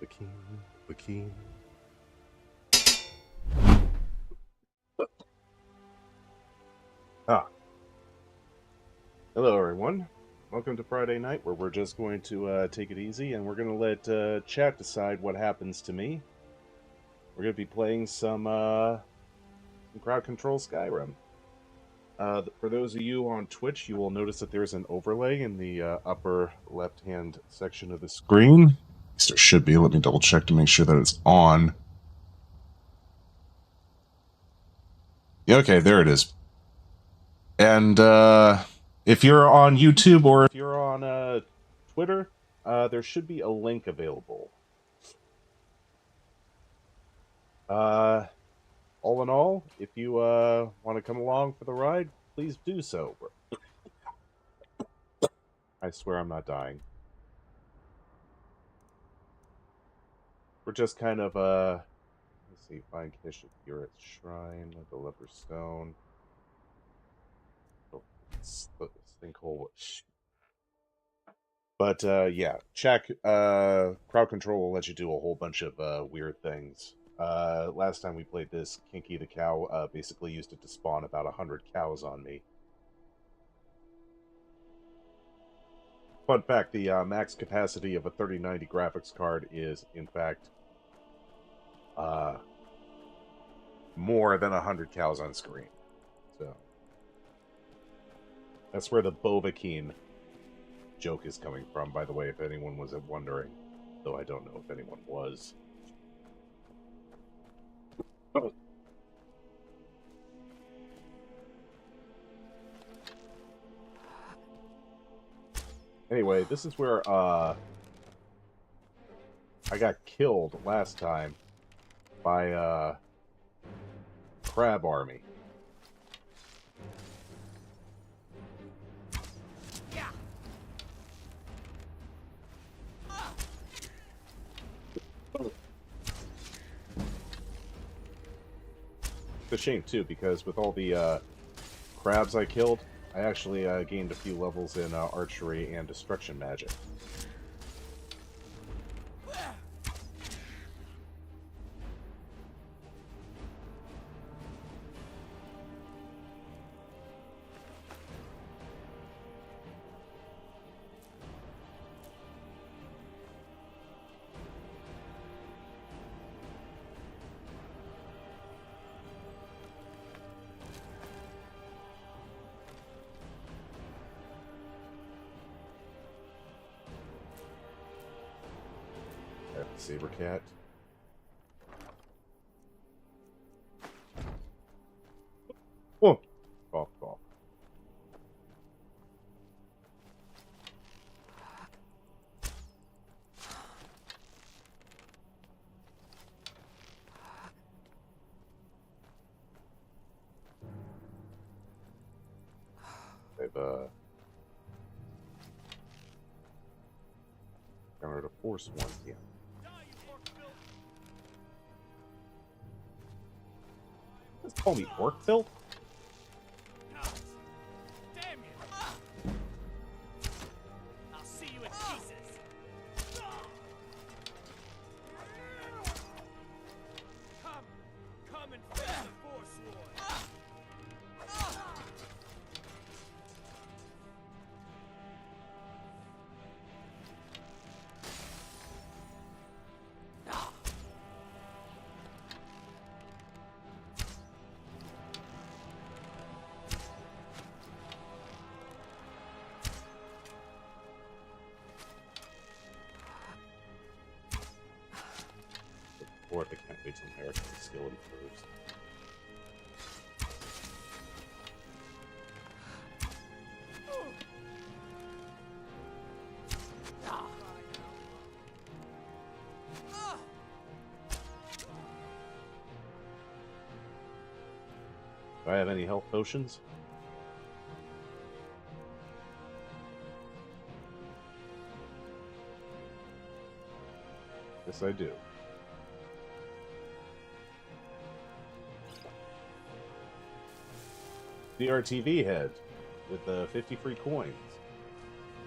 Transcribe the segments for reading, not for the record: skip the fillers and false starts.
Bikini, bikini. Ah, hello everyone. Welcome to Friday night, where we're just going to take it easy, and we're going to let chat decide what happens to me. We're going to be playing some Crowd Control Skyrim. For those of you on Twitch, you will notice that there's an overlay in the upper left-hand section of the screen. At least there should be. Let me double check to make sure that it's on. Yeah, okay, there it is. And if you're on YouTube or if you're on Twitter, there should be a link available. All in all, if you want to come along for the ride, please do so. I swear I'm not dying. We're just kind of, let's see, find condition here at Shrine of the Leper Stone. Oh, sinkhole. But, yeah, check, Crowd Control will let you do a whole bunch of, weird things. Last time we played this, Kinky the cow, basically used it to spawn about 100 cows on me. Fun fact, the max capacity of a 3090 graphics card is, in fact, more than 100 cows on screen. So, that's where the Bovakine joke is coming from, by the way, if anyone was wondering. Though I don't know if anyone was. Anyway, this is where, I got killed last time by, Crab Army. It's a shame, too, because with all the, crabs I killed, I actually, gained a few levels in, archery and destruction magic. Saber cat. Oh, cough, cough. I've encountered a force one here. Just call me Orkville? Damn you! I'll see you in pieces. Come and face the Force Lord. Or if I can't wait till American skill improves. Do I have any health potions? Yes, I do. DRTV head with the 50 free coins.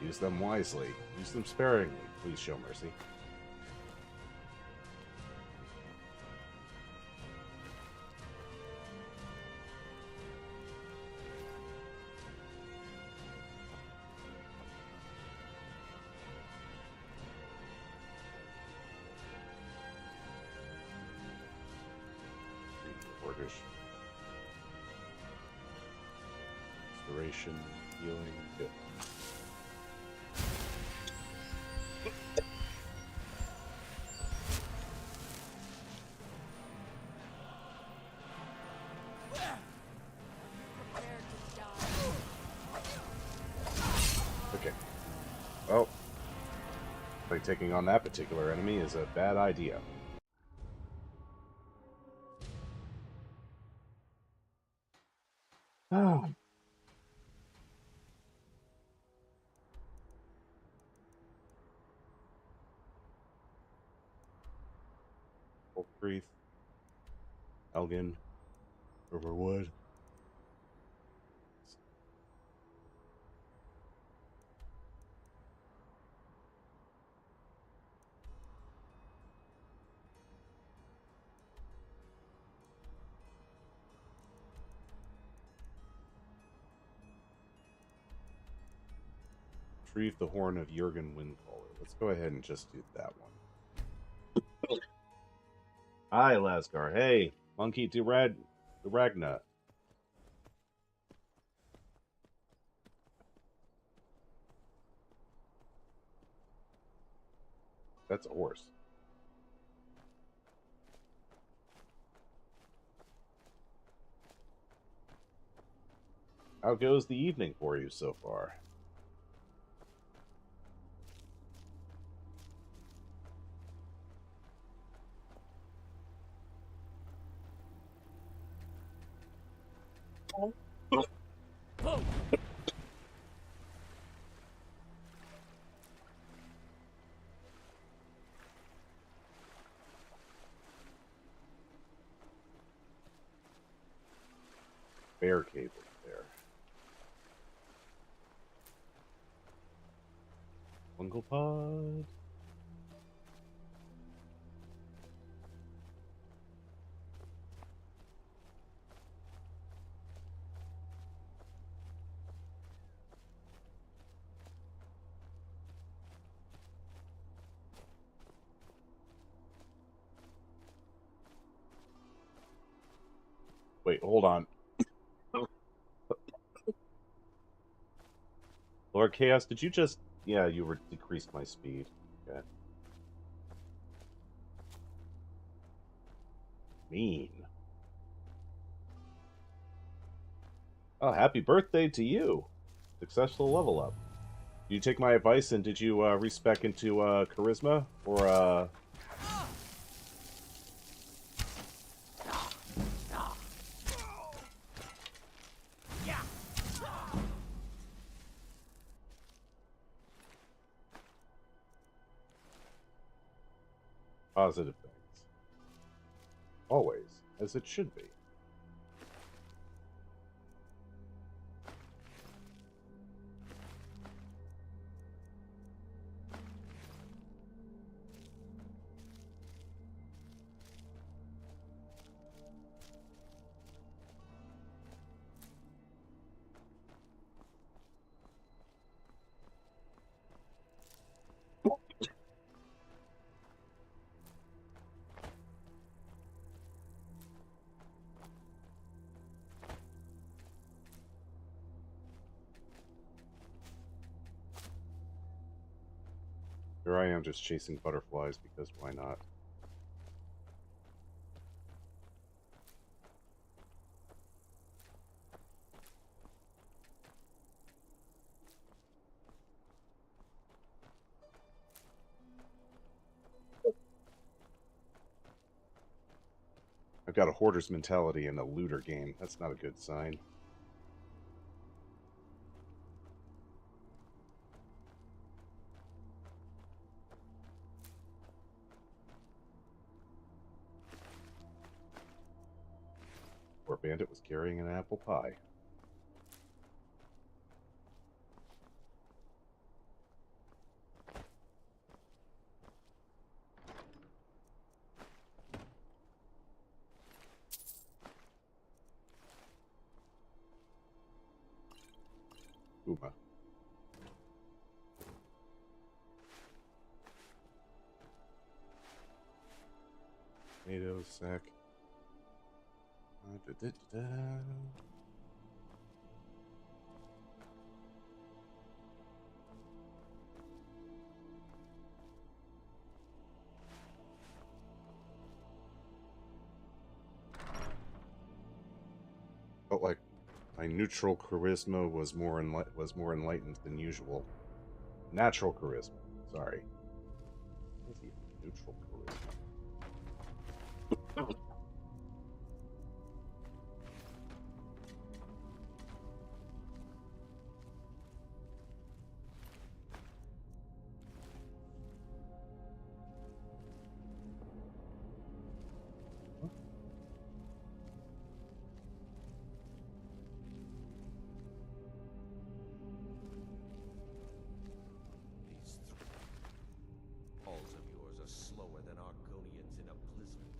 Use them wisely. Use them sparingly. Please show mercy. Restoration. Restoration, healing, good. Prepare to die. Okay. Well, like taking on that particular enemy is a bad idea. Oh. Wolfgreath, Elgin, Riverwood. Retrieve the horn of Jurgen Windcaller. Let's go ahead and just do that one. Hi, Lasgar. Hey, Monkey Duragna. That's a horse. How goes the evening for you so far? Boom! Bear cable there. Fungal pod. Wait, hold on. Lord Chaos, did you just... Yeah, you decreased my speed. Okay. Mean. Oh, happy birthday to you. Successful level up. Did you take my advice and did you respec into charisma? Or Yeah! positive things? Always, as it should be. Here I am just chasing butterflies because why not? I've got a hoarder's mentality in a looter game. That's not a good sign. Poor bandit was carrying an apple pie. Uma. Tomato sack. Felt like my neutral charisma was more enlightened than usual. Natural charisma. Sorry. Neutral charisma. These balls of yours are slower than Argonians in a blizzard.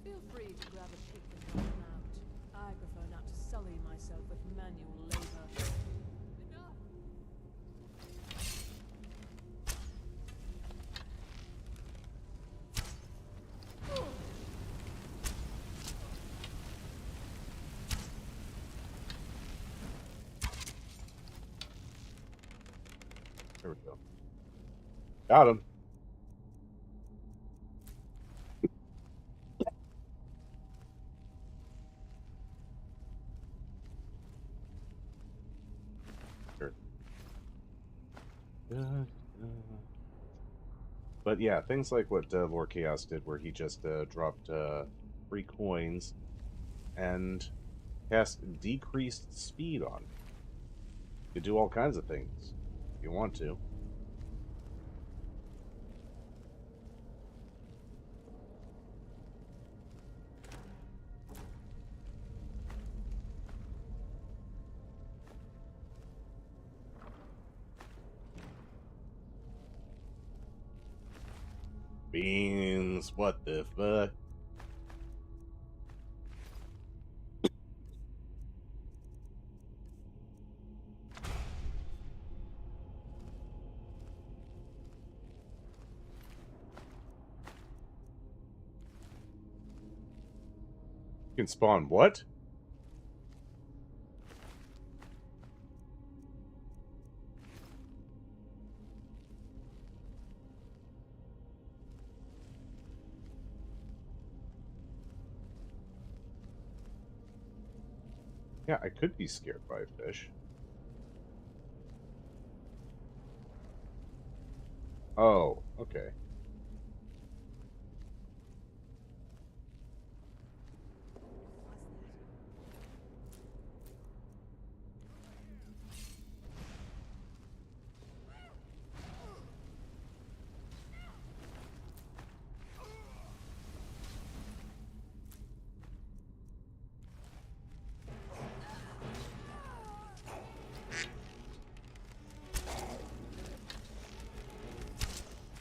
Feel free to grab a pick and help them out. I prefer not to sully myself with manual labor. Enough! There we go. Got him. Sure. But yeah, things like what Lord Chaos did, where he just dropped 3 coins and cast decreased speed on. You could do all kinds of things if you want to. Beans, what the fuck? You can spawn what? Yeah, I could be scared by a fish. Oh, okay.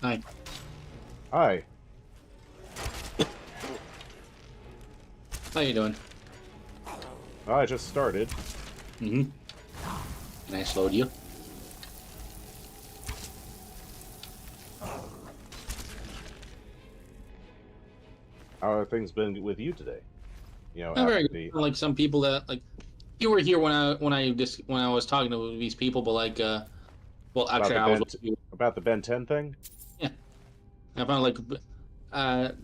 Hi. Hi. How you doing? Well, I just started. Mm-hmm. Can I slowed you? How have things been with you today? You know, Not very after good. the... Like some people that like you were here when I was talking to these people, but like well actually I was with you. About the Ben 10 thing? Yeah. I found like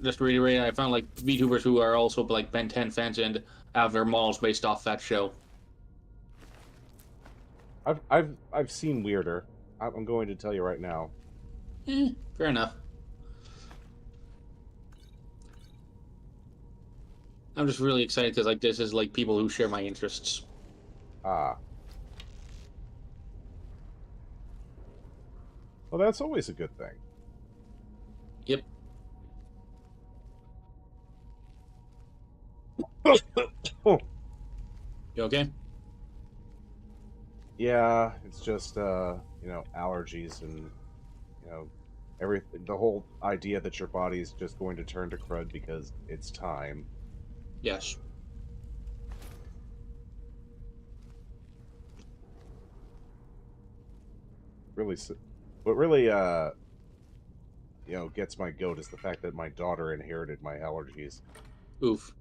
just to reiterate, I found like VTubers who are also like Ben 10 fans and have their models based off that show. I've seen weirder. I'm going to tell you right now. Fair enough. I'm just really excited because like this is like people who share my interests. Ah. Well, that's always a good thing. Yep. Oh. You okay? Yeah, it's just you know, allergies and you know, the whole idea that your body is just going to turn to crud because it's time. Yes. Really, what really you know, gets my goat is the fact that my daughter inherited my allergies. Oof.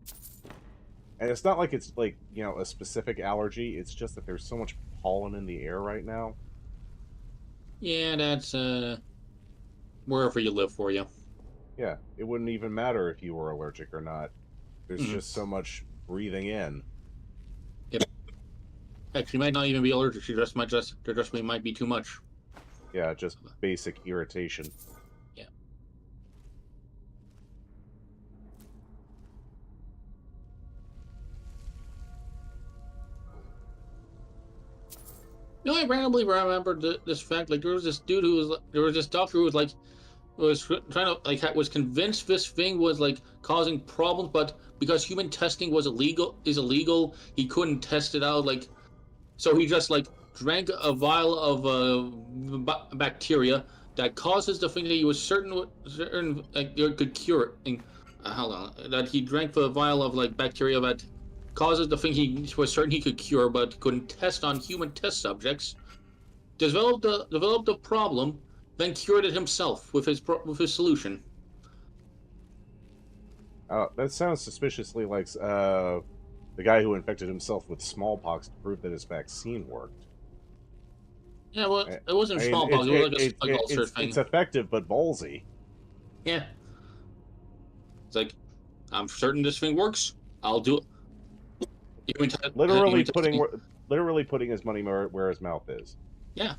And it's not like it's like, you know, a specific allergy. It's just that there's so much pollen in the air right now. Yeah, that's wherever you live for you. Yeah, it wouldn't even matter if you were allergic or not. There's Mhm. just so much breathing in. Yep. Actually, might not even be allergic. There just might be too much. Yeah, just basic irritation. Yeah. You know, I randomly remembered this fact. Like, there was this dude there was this doctor who was like, was trying to like was convinced this thing was like causing problems, but because human testing is illegal, he couldn't test it out. Like, so he just like drank a vial of bacteria that causes the thing that he was certain like could cure it. And, hold on, that he drank the vial of like bacteria that causes the thing he was certain he could cure, but couldn't test on human test subjects. Developed a problem, then cured it himself with his solution. That sounds suspiciously like the guy who infected himself with smallpox to prove that his vaccine worked. Yeah, well, it wasn't I mean, smallpox. It was like a ulcer thing. it's effective but ballsy. Yeah, it's like I'm certain this thing works. I'll do it. Literally Testing. literally putting his money where his mouth is. Yeah,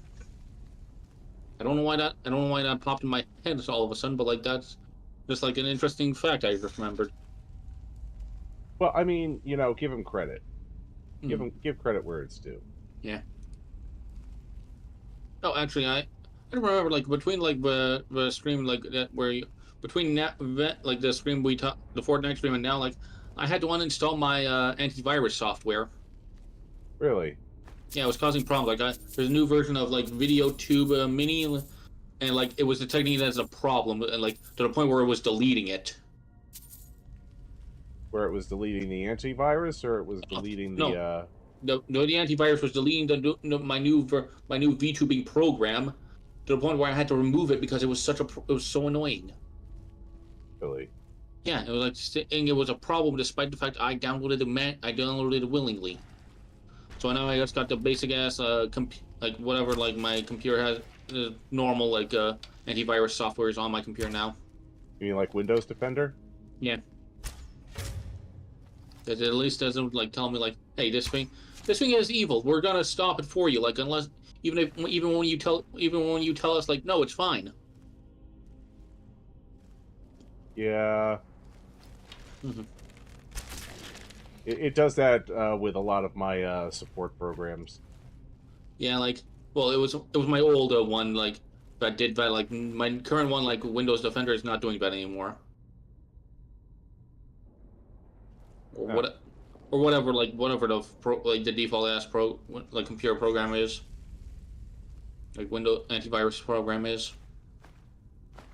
I don't know why that. I don't know why that popped in my head all of a sudden, but like that's just like an interesting fact I just remembered. Well, I mean, you know, give him credit. Hmm. Give credit where it's due. Yeah. Oh, actually, I don't remember like between like the stream like that where you between like the stream we talk the Fortnite stream and now like I had to uninstall my antivirus software. Really? Yeah, it was causing problems. Like there's a new version of like VideoTube Mini, and like it was detecting it as a problem, and like to the point where it was deleting it. Where it was deleting the antivirus, or it was deleting the No, the antivirus was deleting my new VTubing program to the point where I had to remove it because it was it was so annoying. Really? Yeah, it was like saying it was a problem despite the fact I downloaded it willingly. So now I just got the basic ass like whatever like my computer has normal like antivirus software is on my computer now. You mean like Windows Defender? Yeah. That at least doesn't like tell me like, hey, this thing is evil. We're gonna stop it for you. Like unless even when you tell us like no, it's fine. Yeah. Mm-hmm. It does that with a lot of my support programs. Yeah, like well, it was my old one like that did that. Like my current one like Windows Defender is not doing that anymore. Or Oh. what or whatever like like the default ass like computer program is. Like Windows antivirus program is.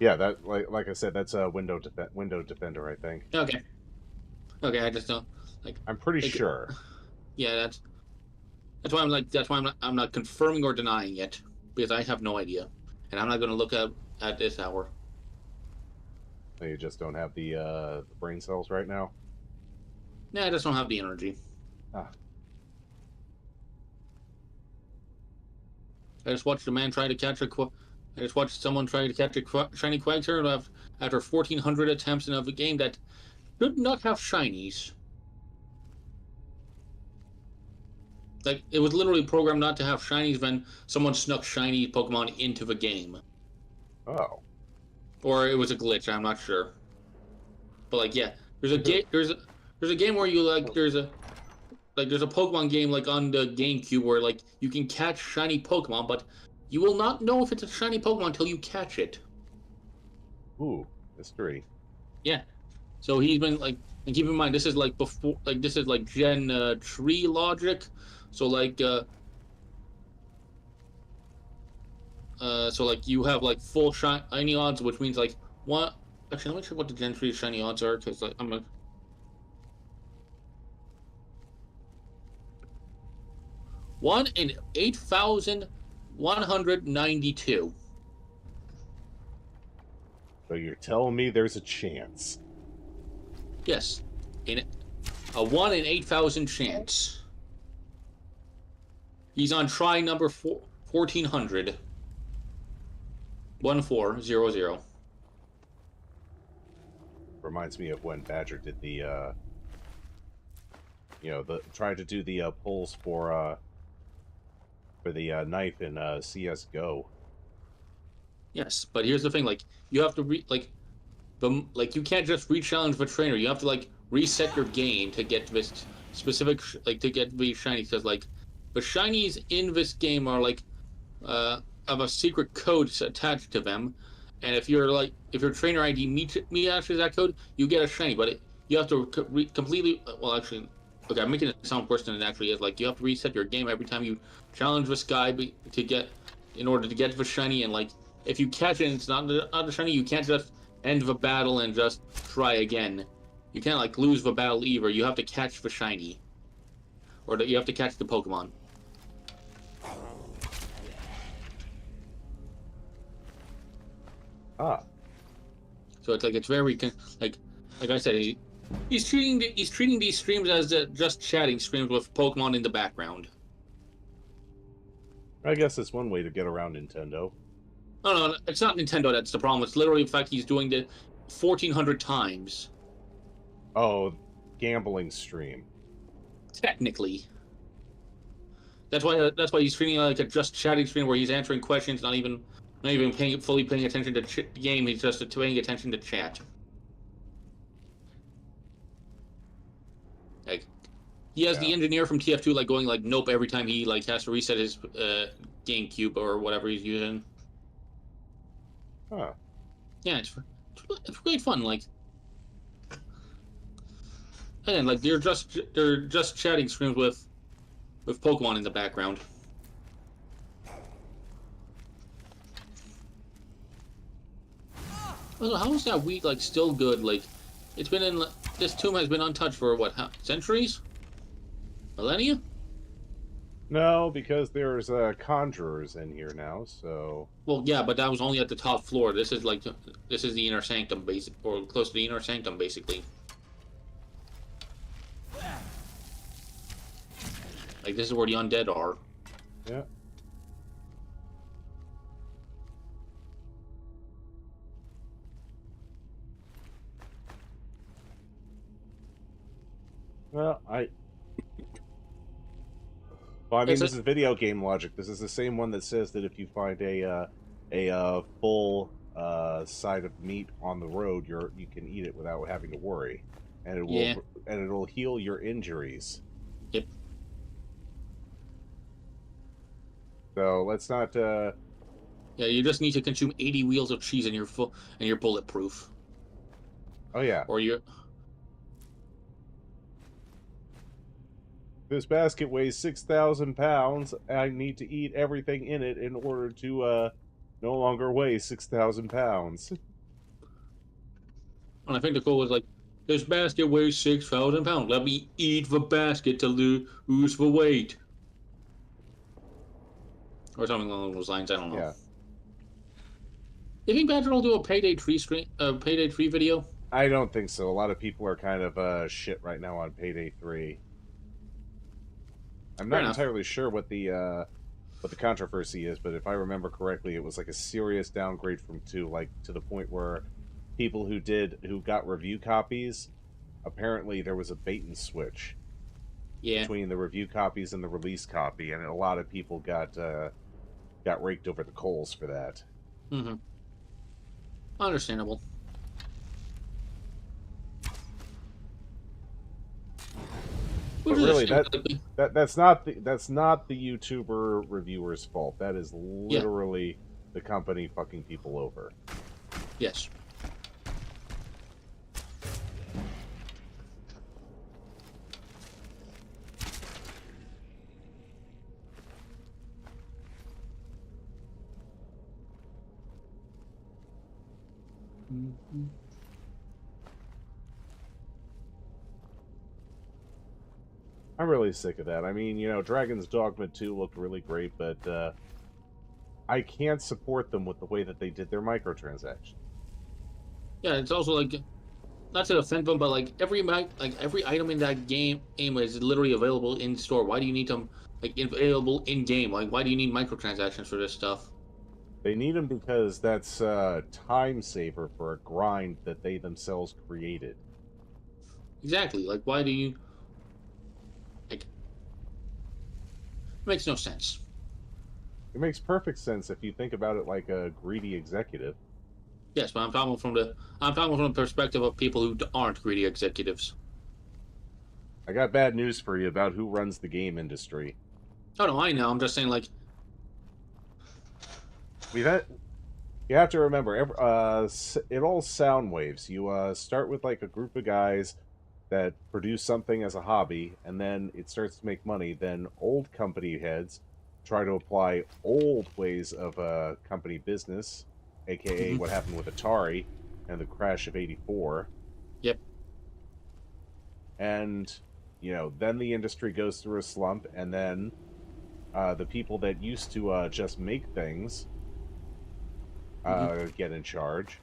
Yeah, that like I said, that's a Window Defender, I think. Okay. Okay, I just don't like. I'm pretty like, sure. Yeah, that's why I'm like I'm not confirming or denying it because I have no idea, and I'm not going to look at this hour. You just don't have the brain cells right now. Yeah, I just don't have the energy. Ah. I just watched a man try to catch I just watched someone try to catch a shiny Quagsire after 1,400 attempts in a game that did not have shinies. Like it was literally programmed not to have shinies when someone snuck shiny Pokemon into the game. Oh. Or it was a glitch. I'm not sure. But like, yeah, there's a game where you like there's a Pokemon game like on the GameCube where like you can catch shiny Pokemon, but you will not know if it's a shiny Pokemon until you catch it. Ooh, mystery. Yeah. So he's been like, and keep in mind this is like before, like this is like Gen 3 logic. So like, so like you have like full shiny odds, which means like what? Actually, let me check what the Gen 3 shiny odds are because like I'm a 1 in 8,192. So you're telling me there's a chance? Yes, in A 1 in 8,000 chance. He's on try number 1400. 1400. Reminds me of when Badger did the, tried to do the pulls for the knife in CS:GO. Yes, but here's the thing: like you have to you can't just re-challenge the trainer. You have to like reset your game to get this specific to get the shiny, because like the shinies in this game are like have a secret code attached to them, and if your trainer ID matches that code, you get a shiny. But you have to completely actually. Okay, I'm making it sound worse than it actually is. Like, you have to reset your game every time you challenge this guy in order to get the shiny. And like, if you catch it and it's not the shiny, you can't just end the battle and just try again. You can't like lose the battle either. You have to catch the shiny, or you have to catch the Pokemon. Ah. So it's like it's very like I said. He's treating these streams as just chatting streams with Pokemon in the background. I guess it's one way to get around Nintendo. No, it's not Nintendo that's the problem. It's literally the fact he's doing it 1,400 times. Oh, gambling stream. Technically. That's why he's treating it like a just chatting stream where he's answering questions, not even fully paying attention to the game. He's just paying attention to chat. Like, he has the engineer from TF2 like going like nope every time he like has to reset his GameCube or whatever he's using. Huh. Yeah, it's great fun. Like, and like they're just chatting streams with Pokemon in the background. Also, how is that wheat like still good? Like, it's been in this tomb has been untouched for what, centuries, millennia? No, because there's conjurers in here now. So. Well, yeah, but that was only at the top floor. This is the inner sanctum, or close to the inner sanctum, basically. Like, this is where the undead are. Yeah. Well, I mean, this is video game logic. This is the same one that says that if you find a full side of meat on the road, you can eat it without having to worry, and it'll heal your injuries. Yep. So let's not. Yeah, you just need to consume 80 wheels of cheese and you're bulletproof. Oh yeah. Or you're. This basket weighs 6,000 pounds. I need to eat everything in it in order to no longer weigh 6,000 pounds. And I think the quote was like, "This basket weighs 6,000 pounds. Let me eat the basket to lose the weight," or something along those lines. I don't know. Yeah. You think Badger will do a Payday 3 video? I don't think so. A lot of people are kind of shit right now on Payday 3. I'm not entirely sure what the controversy is, but if I remember correctly, it was like a serious downgrade from 2, like to the point where people who got review copies, apparently there was a bait and switch between the review copies and the release copy, and a lot of people got raked over the coals for that. Mm-hmm. Understandable. But really, that's not the YouTuber reviewer's fault. That is literally the company fucking people over. Yes. Mm-hmm. I'm really sick of that. I mean, Dragon's Dogma 2 looked really great, but I can't support them with the way that they did their microtransactions. Yeah, it's also like not to offend them, but like every item in that game is literally available in store. Why do you need them like available in game? Like, why do you need microtransactions for this stuff? They need them because that's a time saver for a grind that they themselves created. Exactly. Like, why do you like? It makes no sense. It makes perfect sense if you think about it like a greedy executive. Yes, but I'm talking from the perspective of people who aren't greedy executives. I got bad news for you about who runs the game industry. Oh no, I know. I'm just saying, like, We've had, you have to remember, it all sound waves. You start with like a group of guys that produce something as a hobby, and then it starts to make money. Then old company heads try to apply old ways of company business, aka what happened with Atari and the crash of '84. yep, And then the industry goes through a slump, and then the people that used to just make things get in charge.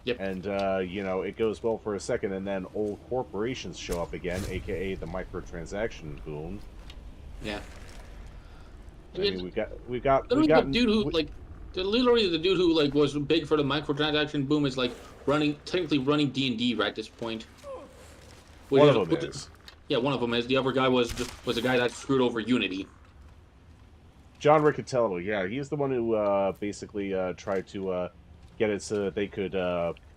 yep. And it goes well for a second, and then old corporations show up again, aka the microtransaction boom. Yeah. I mean, we've got The dude who literally the dude who like was big for the microtransaction boom is like technically running D&D right at this point. One of them is. Yeah, one of them is. The other guy was the guy that screwed over Unity. John Riccatello. Yeah, he's the one who basically tried to get it so that they could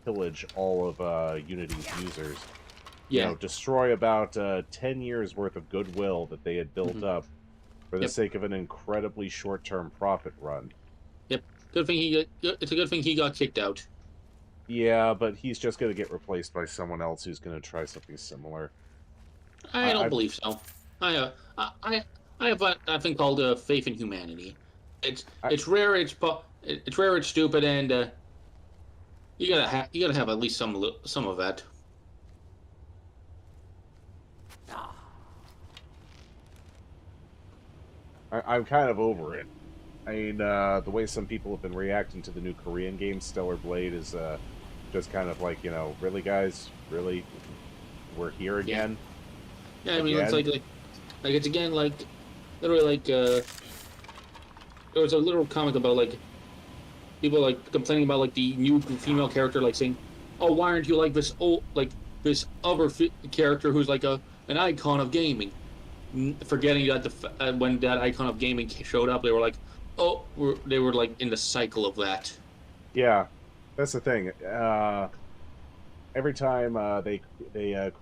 pillage all of Unity's users. Yeah. Destroy about 10 years worth of goodwill that they had built up for the sake of an incredibly short-term profit run. Yep. It's a good thing he got kicked out. Yeah, but he's just going to get replaced by someone else who's going to try something similar. I don't believe so. I have a thing called faith in humanity. It's rare. It's rare. It's stupid, and you gotta have at least some of that. I'm kind of over it. I mean, the way some people have been reacting to the new Korean game, Stellar Blade, is just kind of like, really, guys? Really? We're here again? Yeah, I mean, it's like it's again, like, literally, like, there was a little comment about, like, people, like, complaining about, like, the new female character, like, saying, oh, why aren't you like this this other character who's, like, an icon of gaming? Forgetting that when that icon of gaming showed up, they were like, oh, they were like in the cycle of that. Yeah, that's the thing. Every time they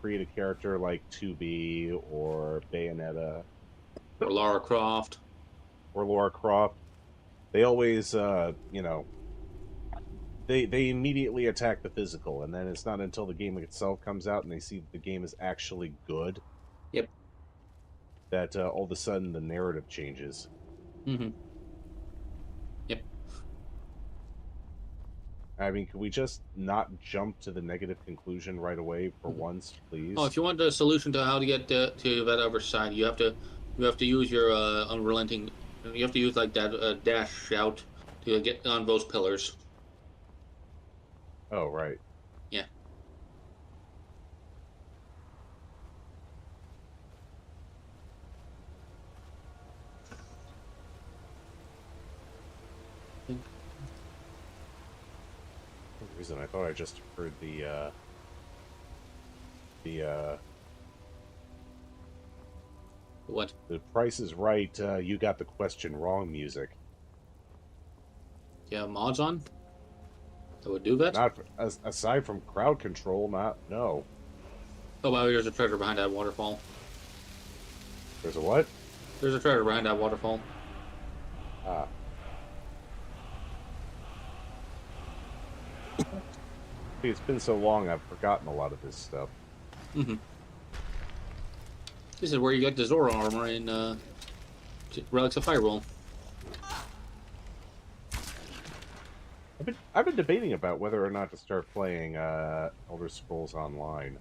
create a character like 2B or Bayonetta Or Lara Croft, they always they immediately attack the physical, and then it's not until the game itself comes out and they see the game is actually good. Yep. That all of a sudden the narrative changes. Mm-hmm. Yep. I mean, could we just not jump to the negative conclusion right away for once, please? Oh, if you want the solution to how to get to that other side, you have to use your unrelenting. You have to use like that dash shout to get on those pillars. Oh, right. Yeah. For some reason, I thought I just heard the What? The Price is Right, you got the question wrong music. Do you have mods on that would do that? Not aside from crowd control, no. Oh, wow, there's a treasure behind that waterfall. There's a what? There's a treasure behind that waterfall. Ah. See, it's been so long, I've forgotten a lot of this stuff. Mm-hmm. This is where you get the Zora armor in Relics of Firewall. I've been debating about whether or not to start playing Elder Scrolls Online.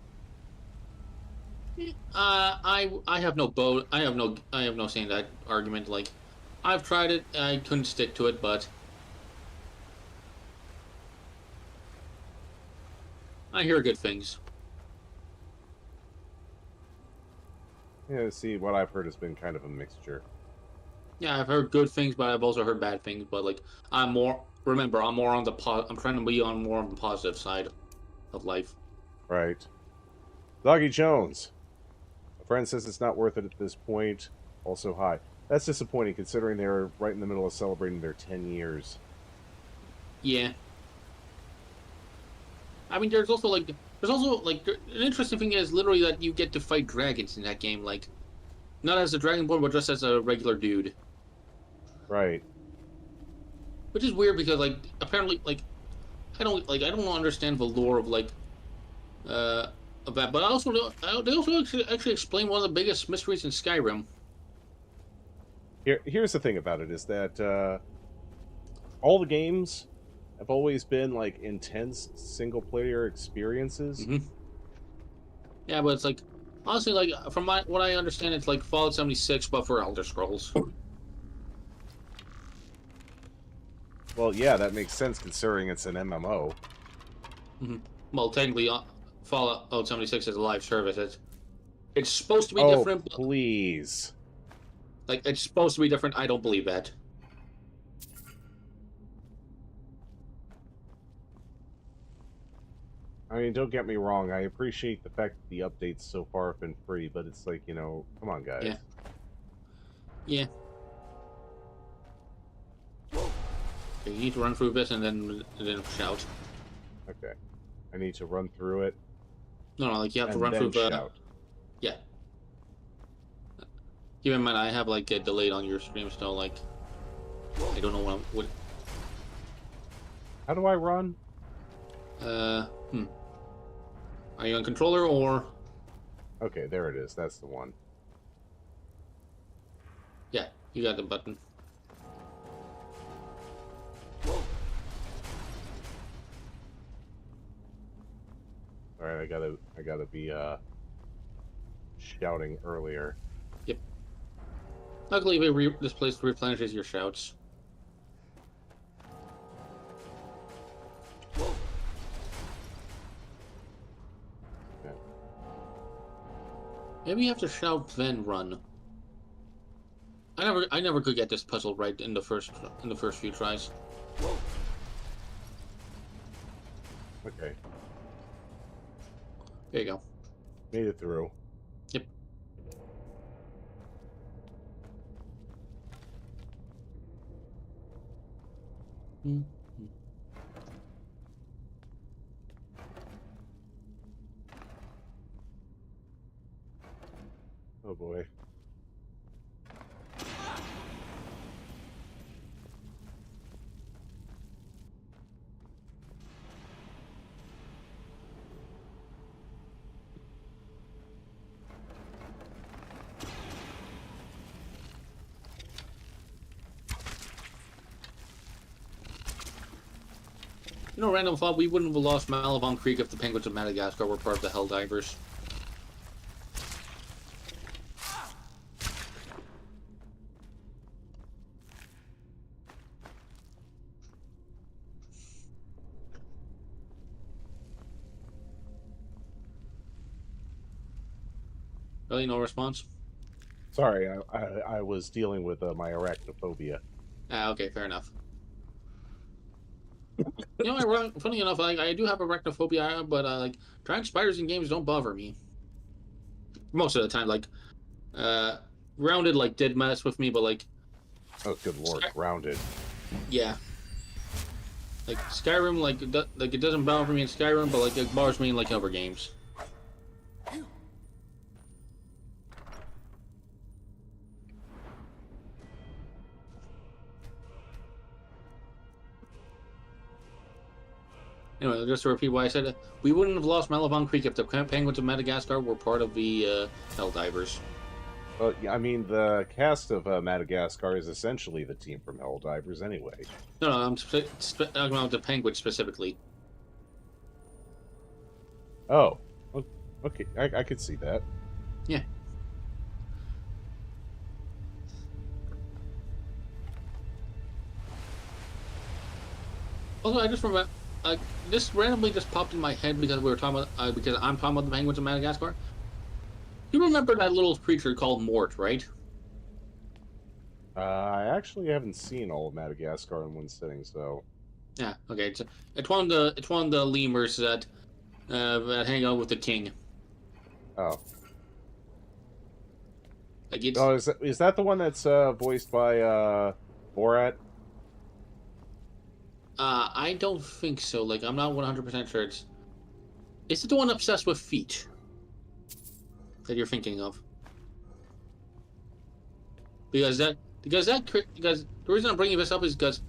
I have no say in that argument. Like, I've tried it, I couldn't stick to it, but I hear good things. Yeah, see, what I've heard has been kind of a mixture. Yeah, I've heard good things, but I've also heard bad things. But like, I'm more. Remember, I'm more on the I'm trying to be on more on the positive side of life. Right. Doggy Jones. A friend says it's not worth it at this point. Also high. That's disappointing considering they're right in the middle of celebrating their 10 years. Yeah. I mean, there's also like an interesting thing is literally that you get to fight dragons in that game, like not as a dragonborn, but just as a regular dude. Right. Which is weird because like apparently I don't understand the lore of of that, but they also actually explain one of the biggest mysteries in Skyrim. Here's the thing about it is that all the games have always been like intense single player experiences. Mm-hmm. Yeah, but it's like honestly, like from what I understand, it's like Fallout 76, but for Elder Scrolls. Well, yeah, that makes sense considering it's an MMO. Mm-hmm. Well, technically, Fallout 76 is a live service. It's supposed to be Oh, different. please. Like it's supposed to be different. I don't believe that. I mean, don't get me wrong. I appreciate the fact that the updates so far have been free, but it's like, come on, guys. Yeah. Yeah. Okay, you need to run through this and then shout. Okay. I need to run through it. No, like you have to and run then through the. shout. Yeah. Keep in mind, I have like a delayed on your stream, so like I don't know what. How do I run? Are you on controller or? Okay, there it is. That's the one. Yeah, you got the button. All right, I gotta be shouting earlier. Yep. Luckily, this place replenishes your shouts. Okay. Maybe you have to shout then run. I never could get this puzzle right in the first few tries. Okay. There you go. Made it through. Yep. Mm-hmm. Oh boy. You know, random thought, we wouldn't have lost Malabon Creek if the penguins of Madagascar were part of the Helldivers. Really, no response? Sorry, I was dealing with my arachnophobia. Ah, okay, fair enough. You know, funny enough, like I do have arachnophobia, but like giant spiders in games don't bother me. Most of the time, like Grounded like did mess with me, but like Oh, good lord, Grounded. yeah, like Skyrim, like it doesn't bother me in Skyrim, but like it bothers me in like other games. Anyway, just to repeat what I said, we wouldn't have lost Malabon Creek if the penguins of Madagascar were part of the Helldivers. Well, yeah, I mean, the cast of Madagascar is essentially the team from Helldivers anyway. No, I'm talking about the penguins specifically. Oh, okay, I could see that. Yeah. Also, I just remember. this randomly just popped in my head because we were talking about because I'm talking about the penguins of Madagascar. You remember that little creature called Mort, right? I actually haven't seen all of Madagascar in one sitting, so Yeah. Okay. It's one of the lemurs that hang out with the king. oh. Like it's Oh, is that the one that's voiced by Borat? I don't think so. Like I'm not 100% sure. Is it the one obsessed with feet that you're thinking of? Because the reason I'm bringing this up is because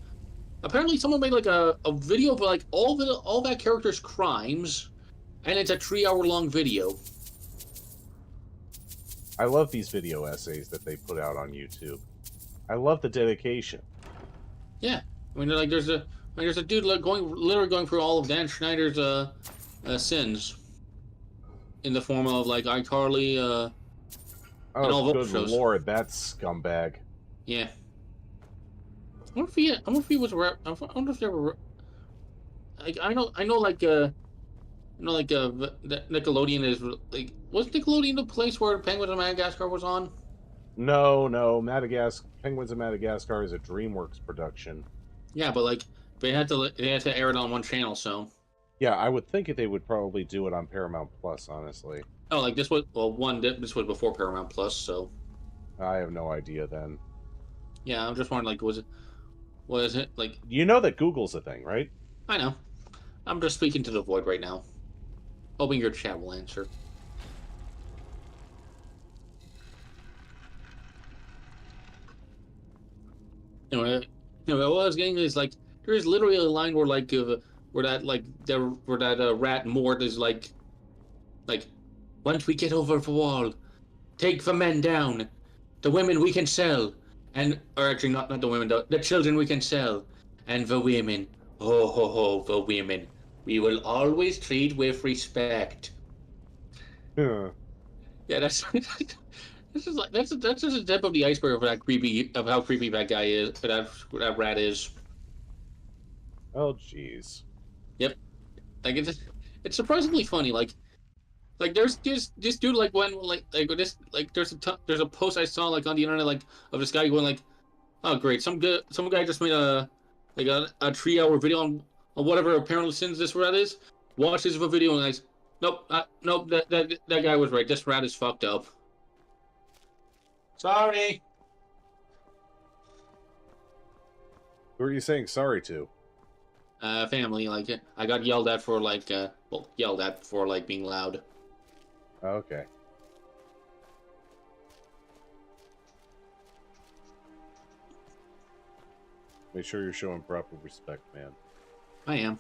apparently someone made like a video of like all that character's crimes, and it's a 3 hour long video. I love these video essays that they put out on YouTube. I love the dedication. Yeah, I mean like there's a dude like literally going through all of Dan Schneider's sins in the form of like iCarly and all Oh, those good shows. lord, that scumbag. Yeah. I wonder if he was I wonder if they were like I know like that Nickelodeon is like was Nickelodeon the place where Penguins of Madagascar was on? No, Penguins of Madagascar is a DreamWorks production. Yeah, but like they had to air it on one channel, so Yeah, I would think they would probably do it on Paramount Plus, honestly. oh like this was this was before Paramount Plus, so I have no idea then. yeah, I'm just wondering like was it like You know that Google's a thing, right? I know. I'm just speaking to the void right now. Hoping your chat will answer. Anyway, what I was getting is like there is literally a line where like where that rat Mort is like once we get over the wall, take the men down, the women we can sell, and or actually not the women, the children we can sell, and the women, ho ho ho, the women, we will always treat with respect. Huh. Yeah, that's this is like that's just the tip of the iceberg of how creepy that guy is, that rat is. Oh, jeez. Yep, like it's surprisingly funny. Like there's this dude like when this like there's a post I saw like on the internet like of this guy going like, oh great, some guy just made a 3 hour video on whatever apparently sins this rat is. Watch this video and like, nope, that guy was right. This rat is fucked up. Sorry. Who are you saying sorry to? Family. Like I got yelled at for being loud. Okay. Make sure you're showing proper respect, man. I am.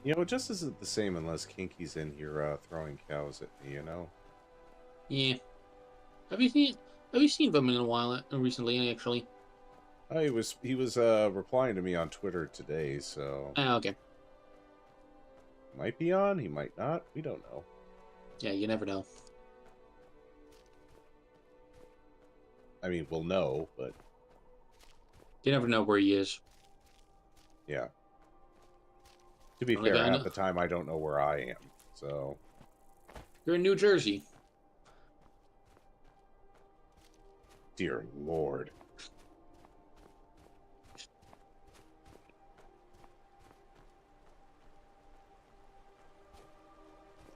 You know, it just isn't the same unless Kinky's in here throwing cows at me, you know? Yeah. Have you seen them in a while recently? Actually. He was replying to me on Twitter today, so Ah, okay. might be on, he might not. We don't know. Yeah, you never know. I mean, we'll know, but You never know where he is. yeah. To be fair, half the time I don't know where I am, so You're in New Jersey. dear Lord.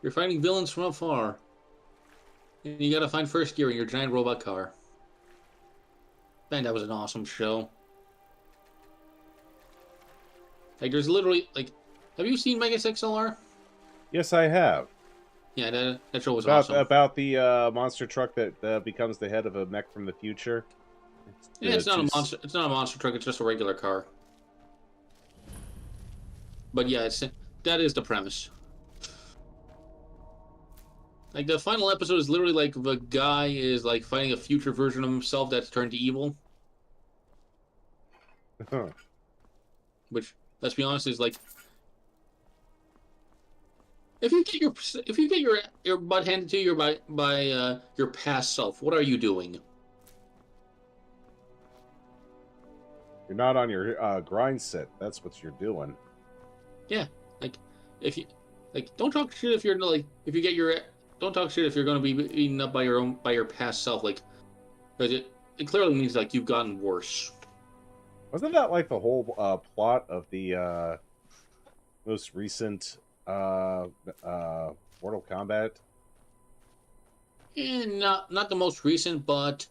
You're fighting villains from afar. And you gotta find first gear in your giant robot car. Man, that was an awesome show. Like, there's literally like, have you seen Megas XLR? Yes, I have. Yeah, that show was About awesome. the monster truck that becomes the head of a mech from the future. Yeah, it's not a monster. It's not a monster truck. It's just a regular car. But yeah, that is the premise. Like the final episode is literally like the guy is like fighting a future version of himself that's turned to evil. Huh. Which, let's be honest, is like if you get your butt handed to you by your past self, what are you doing? You're not on your grind set. That's what you're doing. Yeah, like if you like, don't talk shit if you're like if you get your don't talk shit if you're going to be eaten up by your past self, like because it clearly means like you've gotten worse. Wasn't that like the whole plot of the most recent Mortal Kombat? And not the most recent, but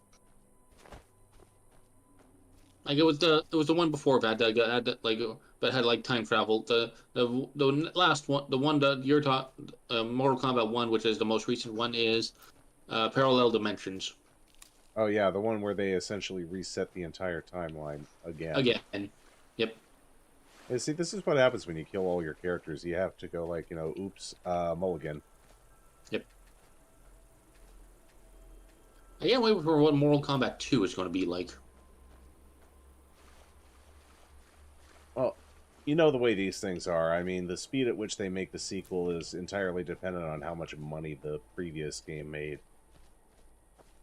like it was the one before that had like that had like time travel. The last one, the one that you're talking, Mortal Kombat 1, which is the most recent one, is Parallel Dimensions. Oh yeah, the one where they essentially reset the entire timeline again. Again, yep. And see, this is what happens when you kill all your characters. You have to go like, oops, mulligan. Yep. I can't wait for what Mortal Kombat 2 is going to be like. Well, you know the way these things are. I mean, the speed at which they make the sequel is entirely dependent on how much money the previous game made.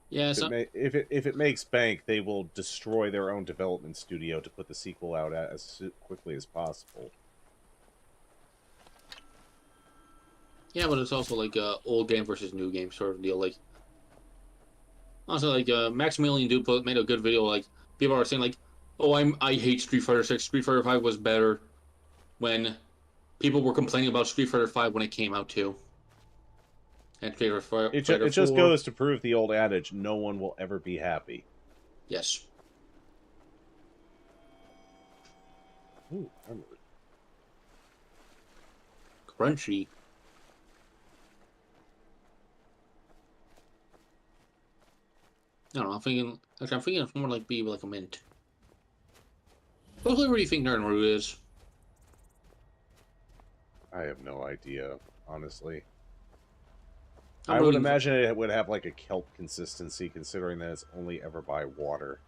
Yeah, If it makes bank, they will destroy their own development studio to put the sequel out as quickly as possible. yeah, but it's also like old game versus new game sort of deal. Like, also like Maximilian Dude made a good video. Like, people are saying like, "Oh, I hate Street Fighter 6. Street Fighter 5 was better," when people were complaining about Street Fighter 5 when it came out too. And Street Fighter It just 4. goes to prove the old adage: no one will ever be happy. Yes. Ooh, Crunchy. I don't know. I'm thinking it's more like be like a mint. What flavor do you think Nerdmaru is? I have no idea, honestly. I'm I would really- imagine it would have like a kelp consistency, considering that it's only ever by water.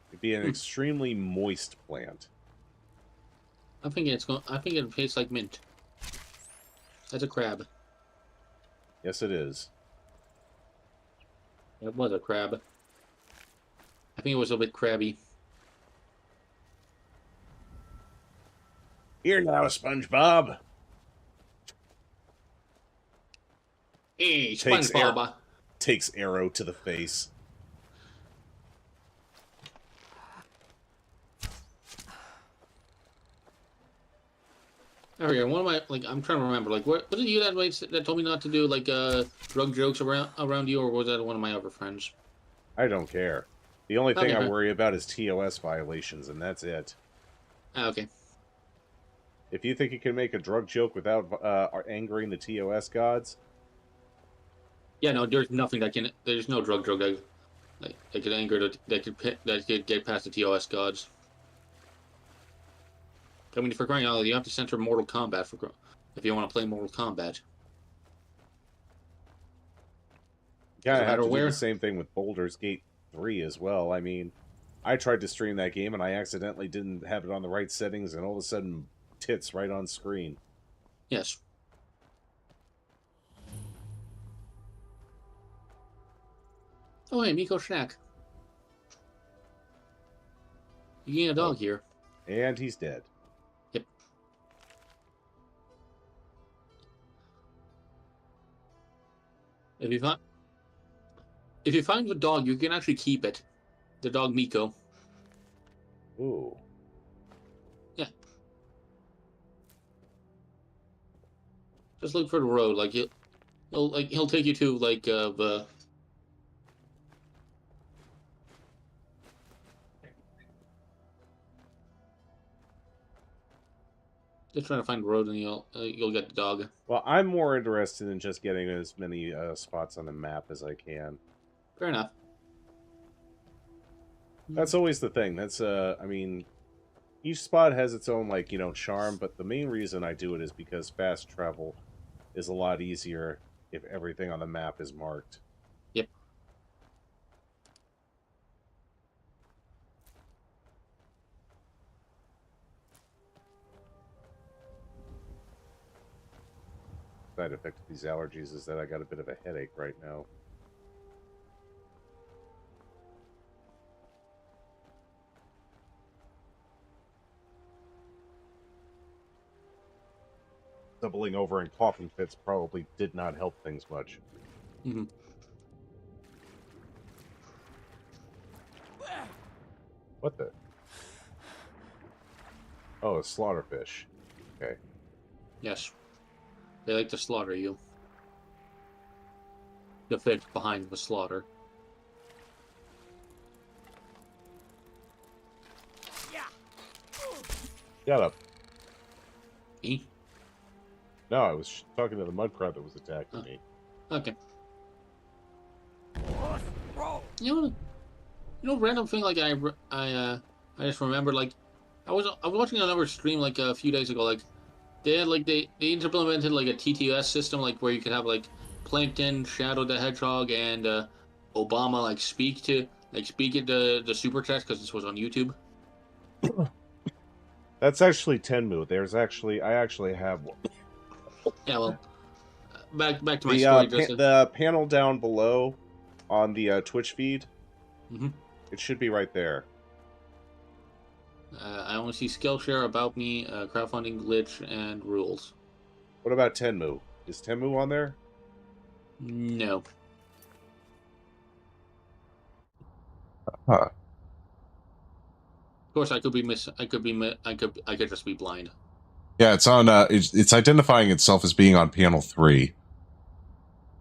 It'd be an extremely moist plant. I'm thinking I think it tastes like mint. That's a crab. Yes, it is. It was a crab. I think it was a bit crabby. Here now, SpongeBob. Hey, Takes SpongeBob. Takes arrow to the face. There we go. One of my I'm trying to remember. Like, what was it you that told me not to do like drug jokes around you, or was that one of my other friends? I don't care. The only thing Okay. I worry about is TOS violations, and that's it. Ah, okay. If you think you can make a drug joke without angering the TOS gods, Yeah, no, there's nothing that can. There's no drug joke that could anger that could get past the TOS gods. I mean, for crying out loud, you have to censor Mortal Kombat if you want to play Mortal Kombat. you kind Doesn't of have matter to do where. the same thing with Baldur's Gate 3 as well. I mean, I tried to stream that game, and I accidentally didn't have it on the right settings, and all of a sudden, tits right on screen. Yes. Oh, hey, Miko Shack. You getting a dog here. And he's dead. Yep. If you find the dog, you can actually keep it. The dog Miko. Ooh. Yeah. Just look for the road. Like he'll take you to like the. Just trying to find the road, and you'll get the dog. Well, I'm more interested in just getting as many spots on the map as I can. Fair enough. That's always the thing. That's I mean, each spot has its own like charm, but the main reason I do it is because fast travel is a lot easier if everything on the map is marked. Yep. Side effect of these allergies is that I got a bit of a headache right now. Doubling over in coughing fits probably did not help things much. Mm-hmm. What the? Oh, a slaughterfish. Okay. Yes. They like to slaughter you. The fish behind the slaughter. Shut up. Me? No, I was talking to the mud crab that was attacking me. Okay. You know, random thing. Like I just remembered. Like I was watching another stream like a few days ago. Like they had like they implemented like a TTS system like where you could have like Plankton, Shadow the Hedgehog, and Obama like speak at the super chat because this was on YouTube. That's actually Tenmu. I actually have one. Yeah, well, back to my story. The panel down below on the Twitch feed. Mm-hmm. It should be right there. I only see Skillshare, About Me, Crowdfunding, Glitch, and Rules. What about Tenmu? Is Tenmu on there? No. Huh. Of course, I could just be blind. Yeah, it's on. It's identifying itself as being on panel 3.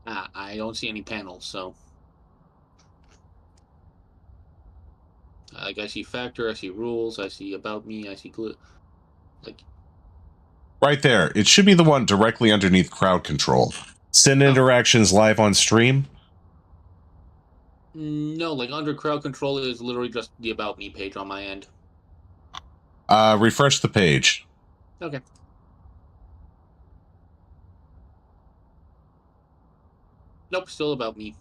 I don't see any panels, so. Like I see Factor, I see Rules, I see About Me, I see like. Right there. It should be the one directly underneath Crowd Control. Send interactions live on stream. No, like under Crowd Control is literally just the About Me page on my end. Refresh the page. Okay. Nope, still About Me.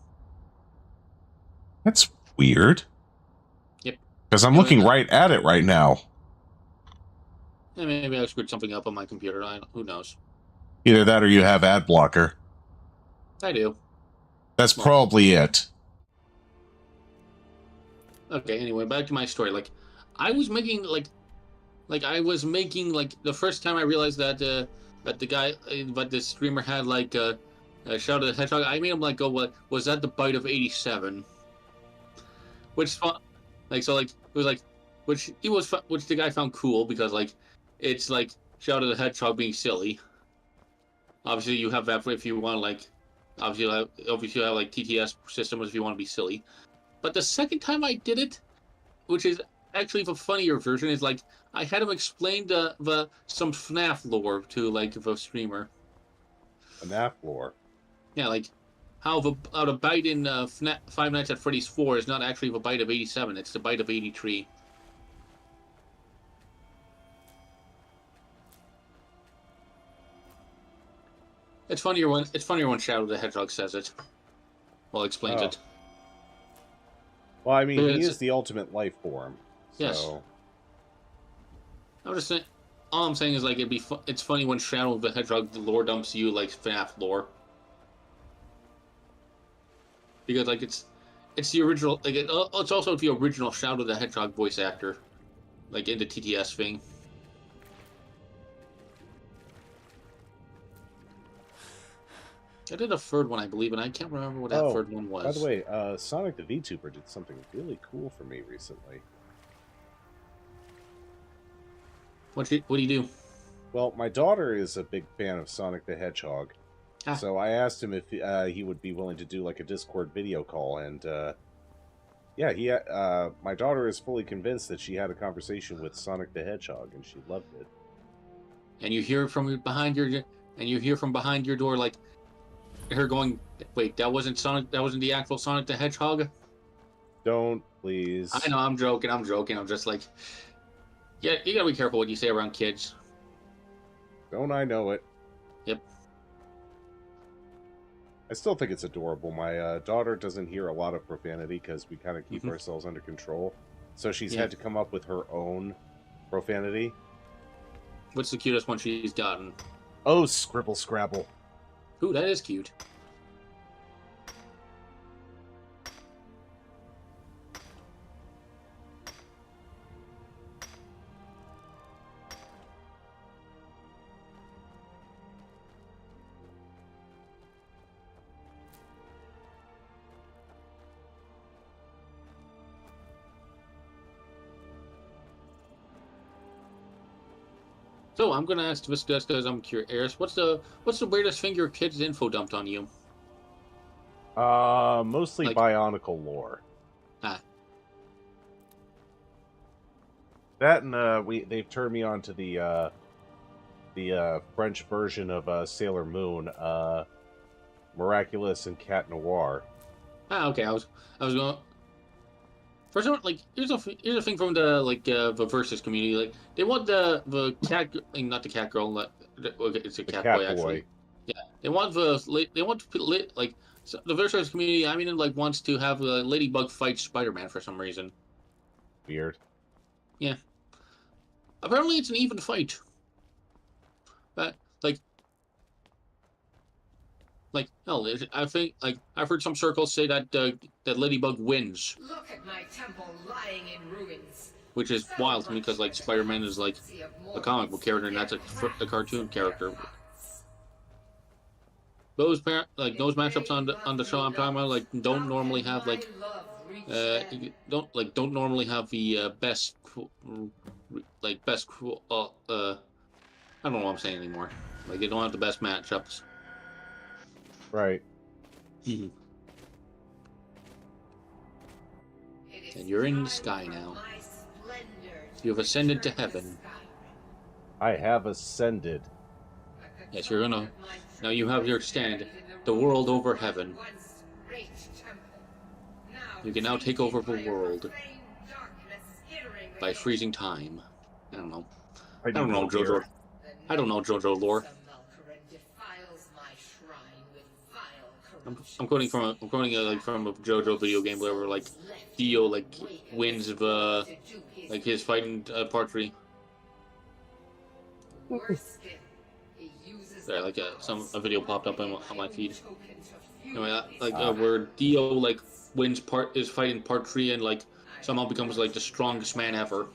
That's weird. Yep. Because I'm looking right at it right now. Yeah, maybe I screwed something up on my computer. Who knows? Either that or you have ad blocker. I do. That's probably it. Okay, anyway, back to my story. Like, I was making, the first time I realized that the streamer had, Shadow the Hedgehog, I made him, go, what, was that the bite of 87? Which, which the guy found cool, because, it's, Shadow the Hedgehog being silly. Obviously, you have that if you want, obviously you have, TTS systems if you want to be silly. But the second time I did it, which is actually the funnier version, is I had him explain some FNAF lore to the streamer. FNAF lore. Yeah, how the bite in Five Nights at Freddy's 4 is not actually the bite of 87; it's the bite of 83. It's funnier when Shadow the Hedgehog says it. Well, explains it. Well, I mean, he is the ultimate life form. So. Yes. I'm just saying. All I'm saying is it's funny when Shadow the Hedgehog lore dumps you like FNAF lore, because it's the original. It's also the original Shadow the Hedgehog voice actor, in the TTS thing. I did a third one, I believe, and I can't remember what that third one was. By the way, Sonic the VTuber did something really cool for me recently. What do you do? Well, my daughter is a big fan of Sonic the Hedgehog, so I asked him if he would be willing to do a Discord video call, and my daughter is fully convinced that she had a conversation with Sonic the Hedgehog, and she loved it. and you hear from behind your door like her going, "Wait, that wasn't Sonic. That wasn't the actual Sonic the Hedgehog." Don't, please. I know, I'm joking. I'm just like, yeah, you gotta be careful what you say around kids. Don't I know it? Yep. I still think it's adorable. My daughter doesn't hear a lot of profanity because we kind of keep Mhm. ourselves under control. So she's Yeah. had to come up with her own profanity. What's the cutest one she's gotten? Oh, Scribble Scrabble. Ooh, that is cute. So I'm gonna ask this just because I'm curious. What's the weirdest thing your kids info dumped on you? Mostly Like- Bionicle lore. Ah. That and they've turned me on to the French version of Sailor Moon, Miraculous and Cat Noir. Ah, okay. I was going. First one, like here's a thing from the versus community. Like they want the cat, not the cat girl. It's a The cat, Cat boy, actually. Yeah, they want like so the versus community. I mean, like wants to have Ladybug fight Spider-Man for some reason. Weird. Apparently, it's an even fight. But hell, I think I've heard some circles say that that Ladybug wins, Look at my temple lying in ruins. which is wild to me because like Spider-Man is like a comic book character and that's a cartoon character. Those those matchups on the show I'm talking about don't normally have don't normally have the best I don't know what I'm saying anymore. Like they don't have the best matchups. Right. And you're in the sky now. You have ascended to heaven. I have ascended. Yes, you're gonna. Now you have your stand, the world over heaven. You can now take over the world by freezing time. I don't know. I don't know, Jojo. I don't know JoJo lore. I'm quoting from a JoJo video game where like Dio wins the his fighting partry. There, a video popped up on my feed. Anyway, where Dio wins his fighting partry and somehow becomes the strongest man ever.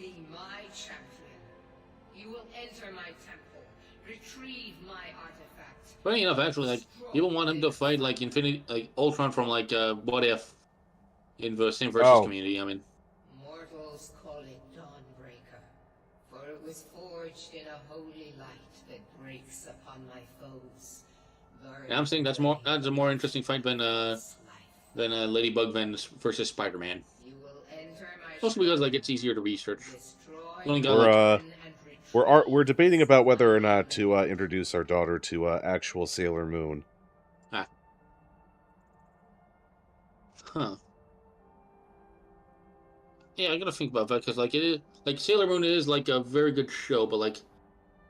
Funny enough, actually, people want him to fight Infinity, Ultron from What If in the same versus community. I mean, mortals call it Dawnbreaker, for it was forged in a holy light that breaks upon my foes. and I'm saying that's a more interesting fight than Ladybug versus Spider-Man. Mostly because it's easier to research. You only got, we're debating about whether or not to introduce our daughter to actual Sailor Moon. Huh. Yeah, I gotta think about that because it is Sailor Moon is a very good show, but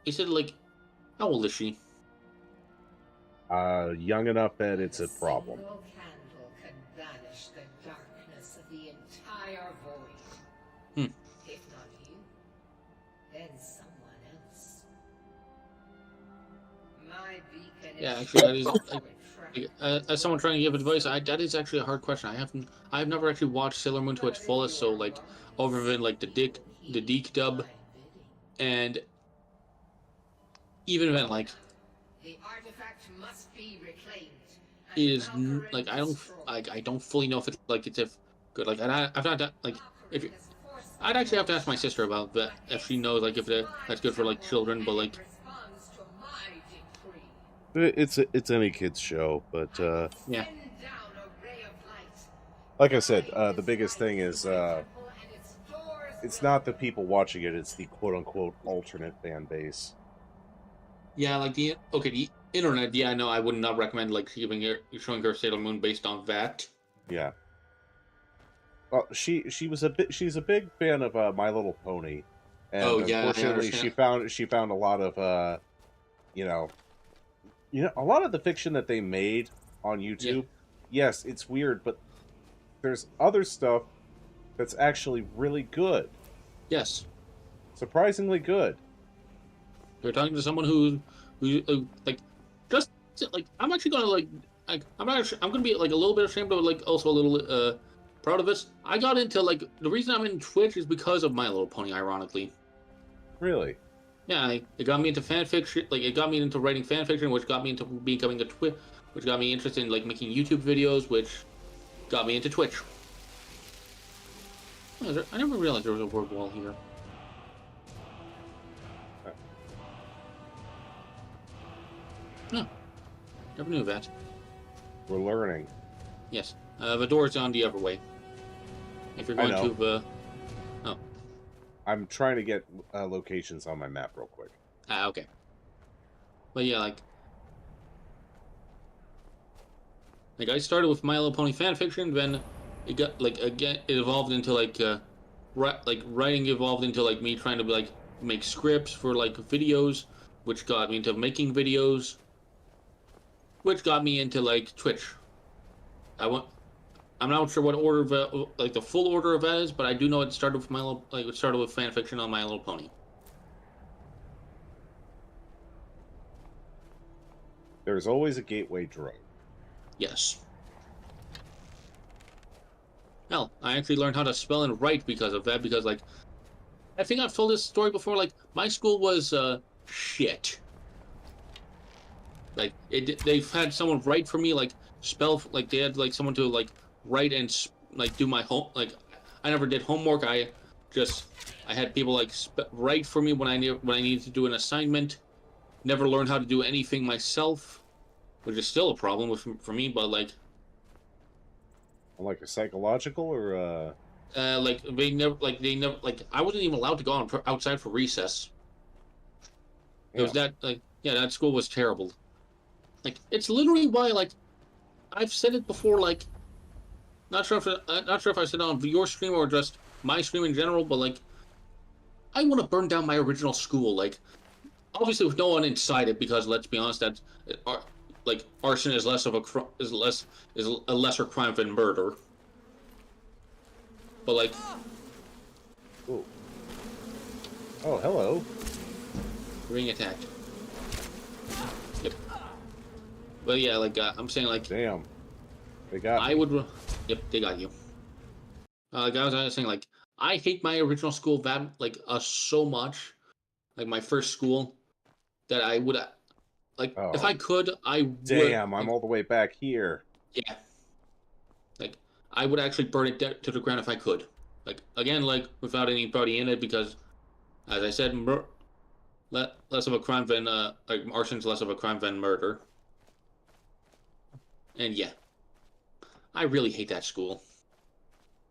is it how old is she? Young enough that it's a problem. A single candle can banish the darkness of the entire void. If not you, then someone else. My beacon Yeah, is actually, that is as someone trying to give advice, that is actually a hard question. I've never actually watched Sailor Moon to its fullest, so other than the Deke dub, and even then the artifact must be reclaimed. is I don't fully know if it's it's good. I've not if I'd actually have to ask my sister about that if she knows if that's good for children, but It's any kid's show, but yeah. Like I said, the biggest thing is it's not the people watching it; it's the quote-unquote alternate fan base. Yeah, like the internet. Yeah, no, I would not recommend like showing her Sailor Moon based on that. Yeah. Well, she's a big fan of My Little Pony, Oh and yeah, I unfortunately, understand. she found a lot of you know, a lot of the fiction that they made on Yeah. YouTube. Yes, it's weird, but there's other stuff that's actually really good, Yes. surprisingly good. You're talking to someone who like just like I'm actually gonna I'm not I'm gonna be like a little bit ashamed but like also a little proud of this. I got into like the reason I'm in Twitch is because of My Little Pony, ironically. Really. Yeah, it got me into fan fiction. Like it got me into writing fan fiction, which got me into becoming a Twitch, which got me interested in like making YouTube videos, which got me into Twitch. Oh, I never realized there was a word wall here. No, never knew that. We're learning. Yes, the door's on the other way. If you're I going know. to oh, I'm trying to get locations on my map real quick. okay. But yeah, like I started with My Little Pony fanfiction, then it got like again it evolved into like writing evolved into like me trying to like make scripts for like videos, which got me into making videos, which got me into like Twitch. I'm not sure what order of like the full order of that is, but I do know it started with it started with fanfiction on My Little Pony. There's always a gateway drug. Yes. Hell, I actually learned how to spell and write because of that. Because like, I think I've told this story before. Like, my school was shit. Like, they've had someone write for me, like spell, like they had like someone to like write and like do my home. Like, I never did homework. I had people like write for me when I needed to do an assignment. Never learned how to do anything myself, which is still a problem for me. But like. Like a psychological or Like they never like I wasn't even allowed to go outside for recess. It was that like yeah, that school was terrible. Like it's literally why like I've said it before. Like not sure if I said it on your stream or just my stream in general, but like I want to burn down my original school. Like obviously with no one inside it, because let's be honest, that like arson is less of a is a lesser crime than murder. But like, ooh. Oh, hello. Being attacked. Yep. But yeah, like I'm saying, like Damn. They got I me. would. Yep, they got you. Like I was saying, like I hate my original school that like so much, like my first school, that I would like if I could I would. Damn, I'm like, all the way back here. yeah. Like I would actually burn it to the ground if I could. Like again, like without anybody in it, because as I said, less of a crime than like arson's less of a crime than murder. And yeah, I really hate that school.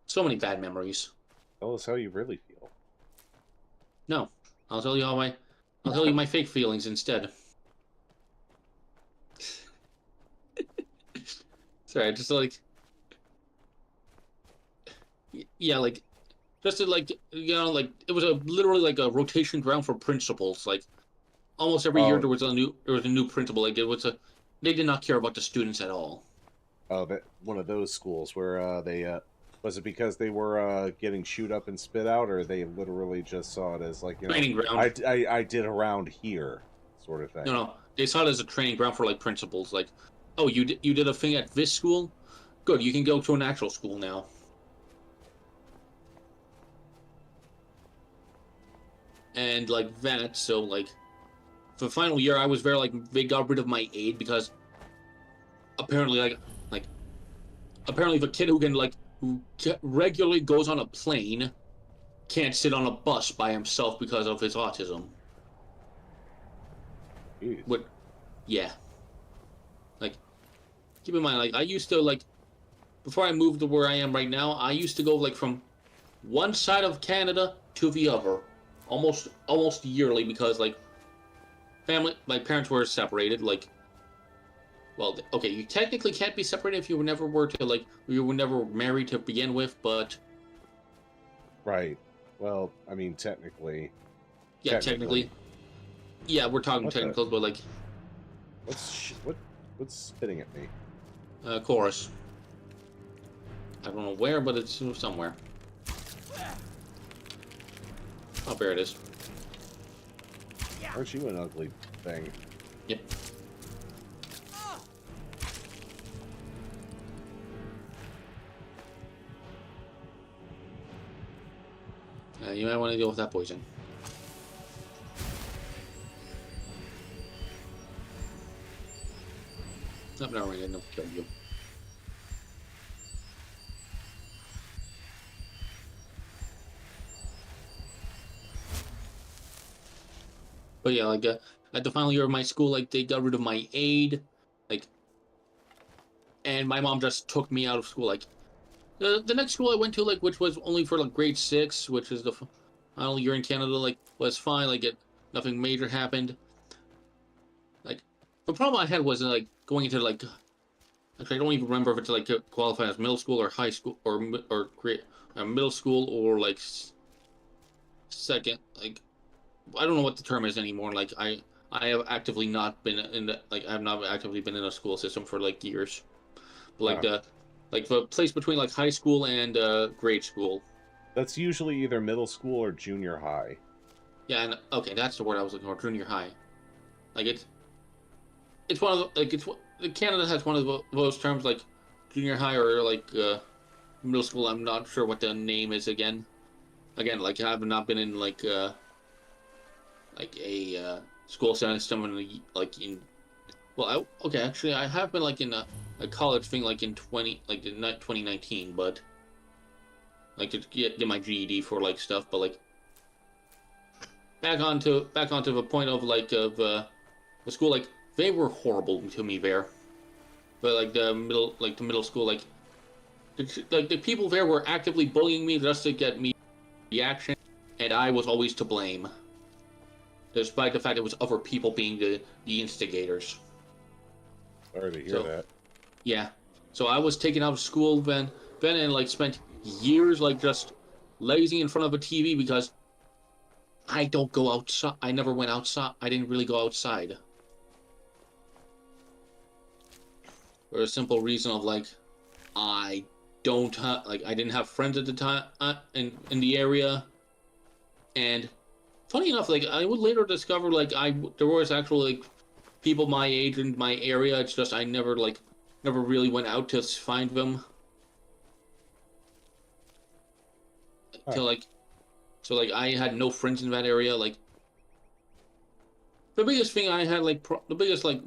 So many bad memories. Tell us how you really feel. No, I'll tell you my fake feelings instead. Sorry, just like yeah, like just to like like it was literally like a rotation ground for principals. Like almost every year there was a new principal. Like they did not care about the students at all. Oh, that one of those schools where they was it because they were getting shoot up and spit out, or they literally just saw it as like training ground. I did around here sort of thing. No, they saw it as a training ground for like principals. Like, oh, you did a thing at this school, good. You can go to an actual school now. And like that, so like for the final year, I was very like they got rid of my aide because apparently apparently the kid who regularly goes on a plane can't sit on a bus by himself because of his autism. Jeez. What? Yeah. Like, keep in mind, like I used to like before I moved to where I am right now, I used to go like from one side of Canada to the other, almost yearly, because like my parents were separated. Like, well, okay, you technically can't be separated if you never were to like you were never married to begin with, but Right. Well, I mean, technically. yeah, technically. Yeah, we're talking What the- technicals, but like What's spitting at me? chorus. I don't know where, but it's somewhere. Oh, there it is. Aren't you an ugly thing? Yep. You might want to deal with that poison. No, never mind. I didn't kill you. But yeah, like at the final year of my school, like they got rid of my aide, like, and my mom just took me out of school. Like the next school I went to, like, which was only for like grade 6, which is the final year in Canada, like, was fine. Like nothing major happened. Like the problem I had was like going into like, actually I don't even remember if it's like qualify as middle school or high school or grade middle school or like second like. I don't know what the term is anymore. Like I have actively not been in the, like I have not actively been in a school system for like years. But, like the place between like high school and grade school. That's usually either middle school or junior high. Yeah, and okay, that's the word I was looking for. Junior high. Like it's one of the, like Canada has one of those terms like junior high or like middle school. I'm not sure what the name is again. Again, like I have not been in like a school system in okay, actually I have been like in a college thing like in 2019, but like to get my GED for like stuff, but like back onto the point of like of the school, like they were horrible to me there, but like the middle school, like the people there were actively bullying me just to get me reaction, and I was always to blame. Despite the fact it was other people being the instigators. Sorry to hear that. Yeah. So I was taken out of school then and like spent years like just lazy in front of a TV because I don't go outside. I never went outside. I didn't really go outside. For a simple reason of like I didn't have friends at the time in the area, and funny enough, like I would later discover, like there was actually like people my age in my area. It's just I never really went out to find them. Till like, so like I had no friends in that area. Like the biggest thing I had, like closest thing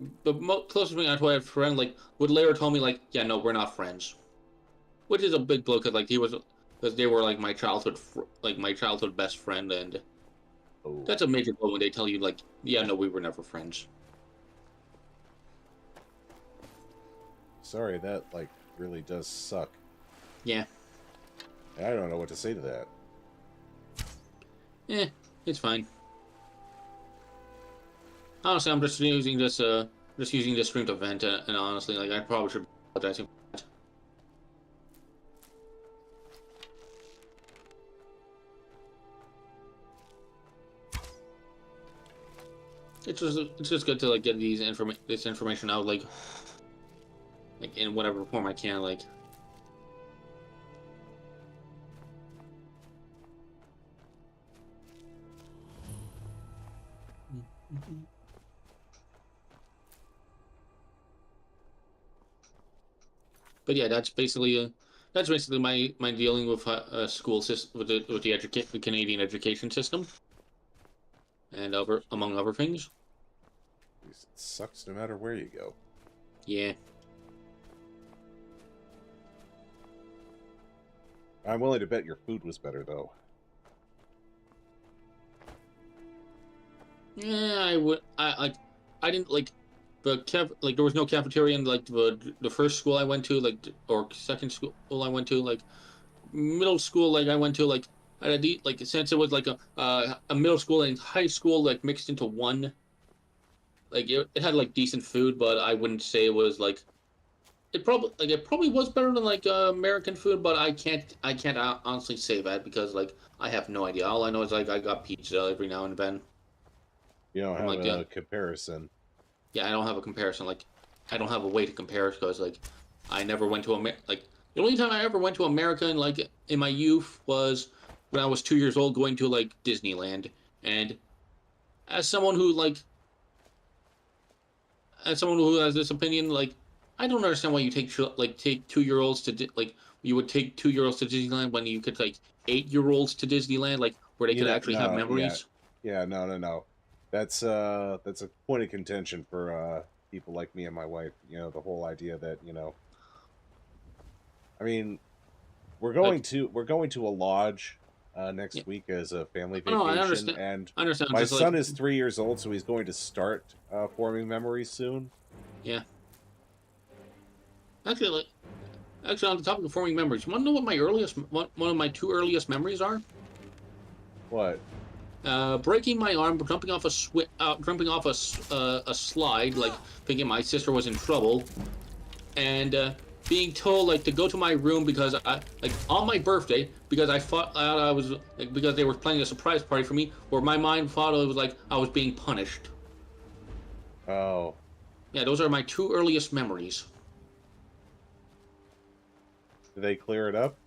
I had to a friend, like would later tell me like, yeah, no, we're not friends, which is a big blow because like because they were like my childhood best friend, and. Oh. That's a major blow when they tell you, like, yeah, no, we were never friends. Sorry, that, like, really does suck. Yeah. I don't know what to say to that. It's fine. Honestly, I'm just using this stream to vent, and honestly, like, I probably should be apologizing for that. It's just good to like get this information out like in whatever form I can, like. But yeah, that's basically my dealing with school system with the Canadian education system. And among other things. It sucks no matter where you go. Yeah. I'm willing to bet your food was better, though. Yeah, I didn't like there was no cafeteria in like the first school I went to, like, or second school I went to, like middle school, like I went to, like. Like since it was like a middle school and high school like mixed into one, like it had like decent food, but I wouldn't say it was like it probably was better than like American food, but I can't honestly say that because like I have no idea. All I know is like I got pizza every now and then. You don't I'm have like, a comparison. yeah, I don't have a comparison. Like, I don't have a way to compare it because like I never went to like the only time I ever went to America in like in my youth was when I was 2 years old going to like Disneyland. And as someone who like as someone who has this opinion, like I don't understand why you take 2 year olds to like you would take 2 year olds to Disneyland when you could take 8 year olds to Disneyland, like where they You could know, actually have no, yeah, memories. yeah, no. That's a point of contention for people like me and my wife. You know, the whole idea that I mean, Like, we're going to a lodge yeah, next week as a family no, I vacation, understand. and I understand. my Just like, son is 3 years old, so he's going to start forming memories soon. yeah, actually, like, actually, on the topic of forming memories, you want to know what my earliest, one of my two earliest memories are? What? Breaking my arm, jumping off a slide, like thinking my sister was in trouble, and being told like to go to my room because I like on my birthday because I thought I was like because they were planning a surprise party for me, where my mind thought it was like I was being punished. Oh, Yeah, those are my two earliest memories. did they clear it up?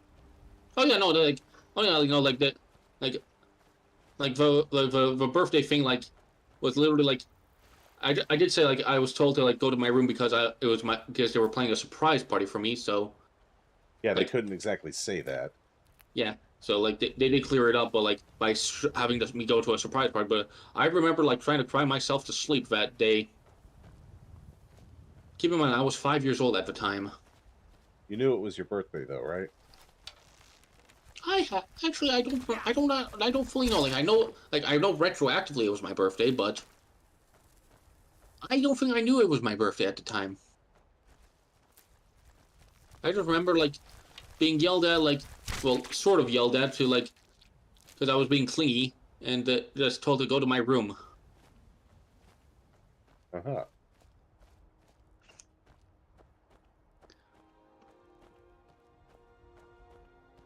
Oh yeah, no, like oh yeah, like that, like the birthday thing like was literally like I did say like I was told to like go to my room because because they were planning a surprise party for me. So Yeah, they like couldn't exactly say that. yeah, so like they did clear it up, but like by having me go to a surprise party. But I remember like trying to cry myself to sleep that day. Keep in mind I was 5 years old at the time. You knew it was your birthday, though, right? Actually I don't fully know. Like I know retroactively it was my birthday, but I don't think I knew it was my birthday at the time. I just remember like being yelled at, like, well, sort of yelled at to like because I was being clingy and just told to go to my room. Uh-huh.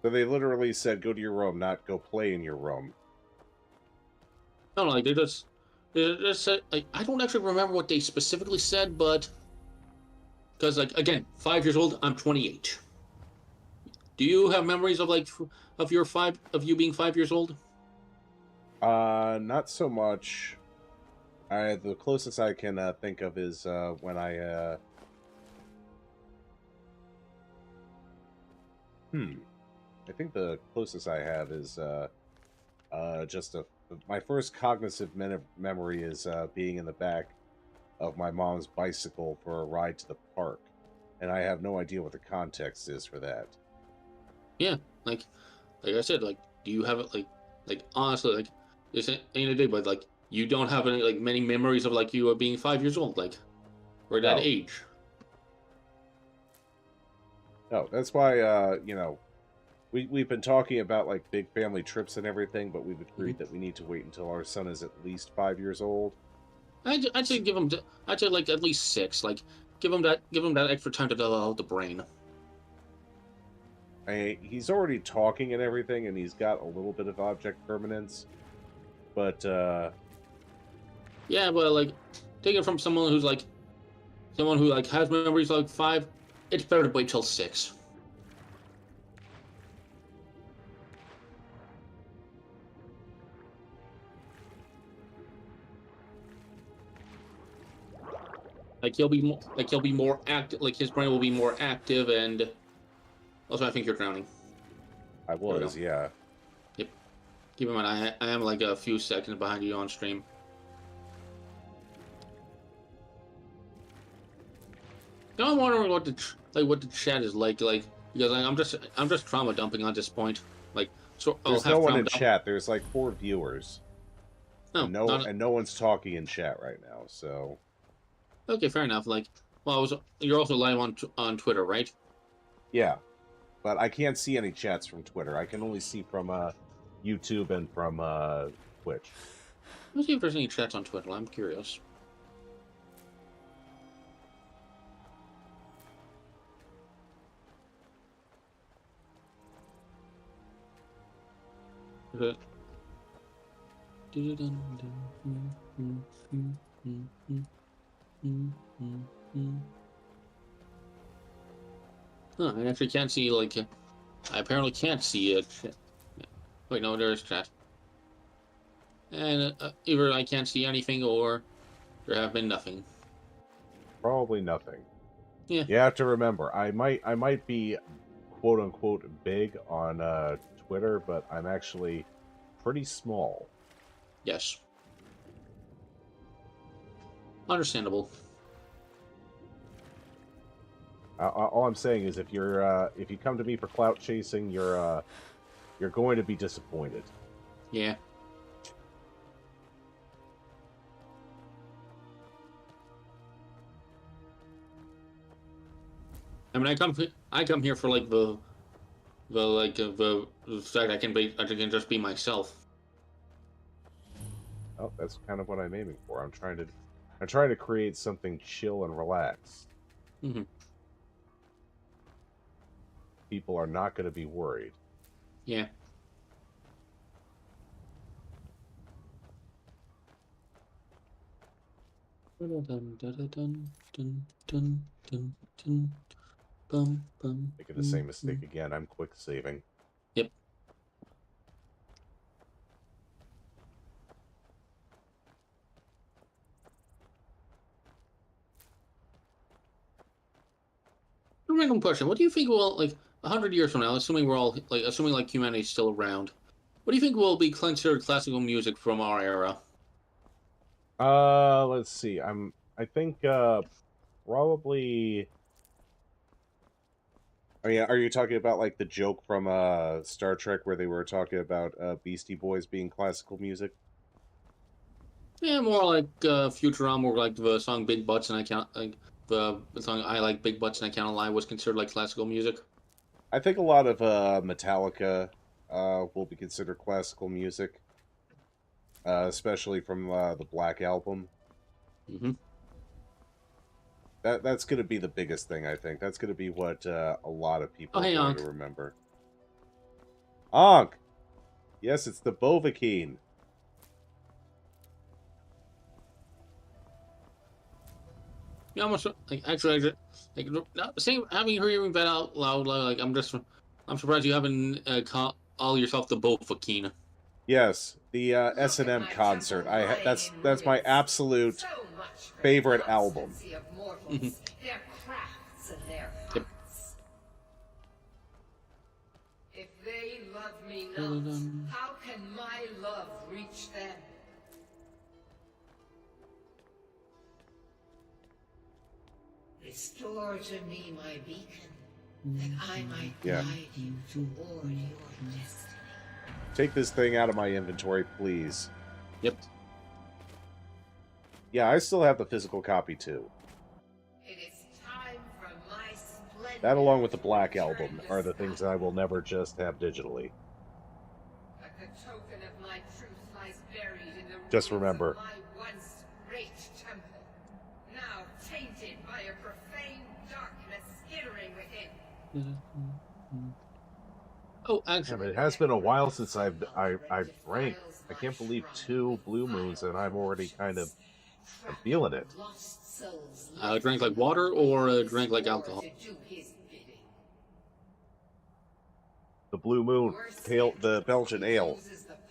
So they literally said, go to your room, not go play in your room. I don't know, like they just said like I don't actually remember what they specifically said, but because like again, 5 years old, I'm 28. Do you have memories of like of you being 5 years old? Not so much. The closest I can think of is when I think the closest I have is just my first cognitive memory is being in the back of my mom's bicycle for a ride to the park, and I have no idea what the context is for that. Yeah, like I said, like do you have it like honestly like this ain't a day, but like you don't have any like many memories of like you being 5 years old, like or that No, age. no, that's why we've been talking about like big family trips and everything, but we've agreed that we need to wait until our son is at least 5 years old. I'd say give him. I'd say like at least 6. Like give him that extra time to develop the brain. He's already talking and everything, and he's got a little bit of object permanence, but Yeah, but like take it from someone who like has memories like 5. It's better to wait till 6. Like he'll be more active. Like his brain will be more active, and also I think you're drowning. I There we was, go. yeah. Yep. Keep in mind, I am like a few seconds behind you on stream. Now I'm wondering what the chat is like because I'm just trauma dumping at this point. Like so I'll There's have no one trauma in dump. chat. There's like 4 viewers, No, not and no one's talking in chat right now. So okay. Fair enough. Like well, you're also live on Twitter, right? yeah, but I can't see any chats from Twitter. I can only see from YouTube and from Twitch. Let's see if there's any chats on Twitter. I'm curious. Okay. Huh, I actually can't see, like, I apparently can't see it. Yeah. Wait, no, there's chat. And either I can't see anything or there have been nothing. Probably nothing. Yeah. You have to remember, I might be quote unquote big on Twitter, but I'm actually pretty small. Yes. Understandable. All I'm saying is, if you come to me for clout chasing, you're going to be disappointed. Yeah. I mean, I come here for like the fact I can just be myself. Oh, that's kind of what I'm aiming for. I'm trying to create something chill and relaxed. Mm-hmm. People are not going to be worried. Yeah. Making the same mistake again. I'm quick saving. Yep. A random question: what do you think will, like, 100 years from now, assuming we're all assuming like humanity's still around, what do you think will be considered classical music from our era? Let's see. I think probably. I mean, are you talking about like the joke from Star Trek where they were talking about Beastie Boys being classical music? Yeah, more like Futurama, or like the song "Big Butts" and I can't like the song "I Like Big Butts and I Can't Lie" was considered like classical music. I think a lot of Metallica will be considered classical music, especially from the Black Album. Mm-hmm. That's going to be the biggest thing, I think. That's going to be what a lot of people Oh, are hey, going Ankh. to remember. Ankh! Yes, it's the Bovakine. Yeah, almost like actually, like saying having hearing that out loud, like I'm surprised you haven't call yourself the Bofakine. Yes, the S&M concert. That's my absolute favorite album. Mm-hmm. Their crafts and their Yep. hearts. If they love me not, how can my love reach them? Restore to me my beacon, that I might Yeah. guide you toward your destiny. Take this thing out of my inventory, please. Yep. Yeah, I still have the physical copy, too. It is time for my splendor. That, along with the Black Album, are the things that I will never just have digitally. But the token of my truth lies buried in the Just ruins remember. of my once great temple, now tainted by a profane darkness skittering within. Oh, Yeah, actually, but it has been a while since I've drank. I can't believe 2 blue moons, and I'm already kind of feeling it. Drink like water or drink like alcohol? The Blue Moon, the Belgian ale.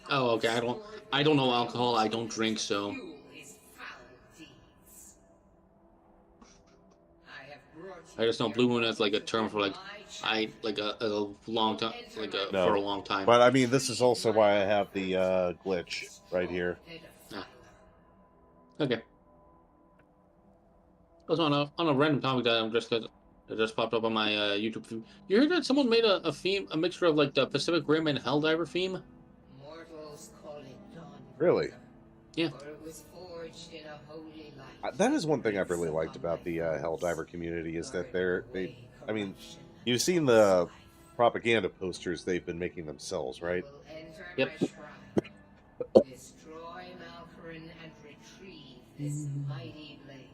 Oh, okay. I don't know alcohol. I don't drink, so. I just know Blue Moon as like a term for like a long time, No. for a long time. But I mean, this is also why I have the glitch right here. Ah. Okay. Also on a random topic that just popped up on my YouTube feed. You heard that someone made a mixture of like the Pacific Rim and Helldiver theme? Really? Yeah. That is one thing I've really liked about the Helldiver community, is that I mean, you've seen the propaganda posters they've been making themselves, right? Yep. Destroy Malkorin and retrieve this mighty blade.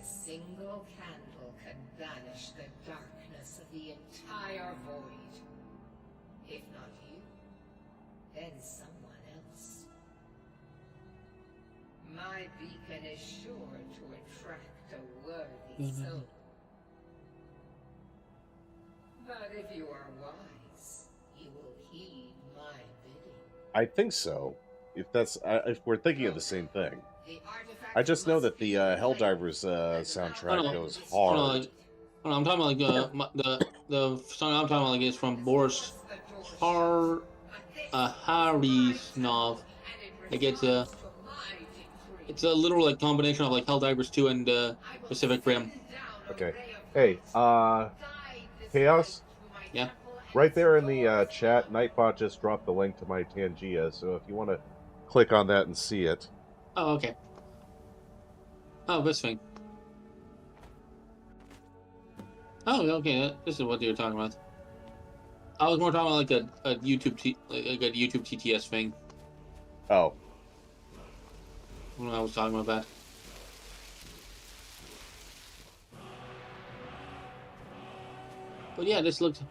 A single candle can banish the darkness of the entire void. If not you, then someone else. My beacon is sure to attract a worthy soul. But if you are wise, you will heed my bidding. I think so. If we're thinking of the same thing. The artifact I just know must that the be Helldivers soundtrack goes hard. I'm talking about like the song I'm talking about like is from Boris Harisnov. Like it's a literal like combination of like Helldivers 2 and Pacific Rim. Okay. Hey, Chaos? Yeah. Right there in the chat, Nightbot just dropped the link to my Tangia, so if you want to click on that and see it. Oh, okay. Oh, this thing. Oh, okay. This is what you were talking about. I was more talking about like a YouTube TTS thing Oh. when I was talking about that. But yeah, this looked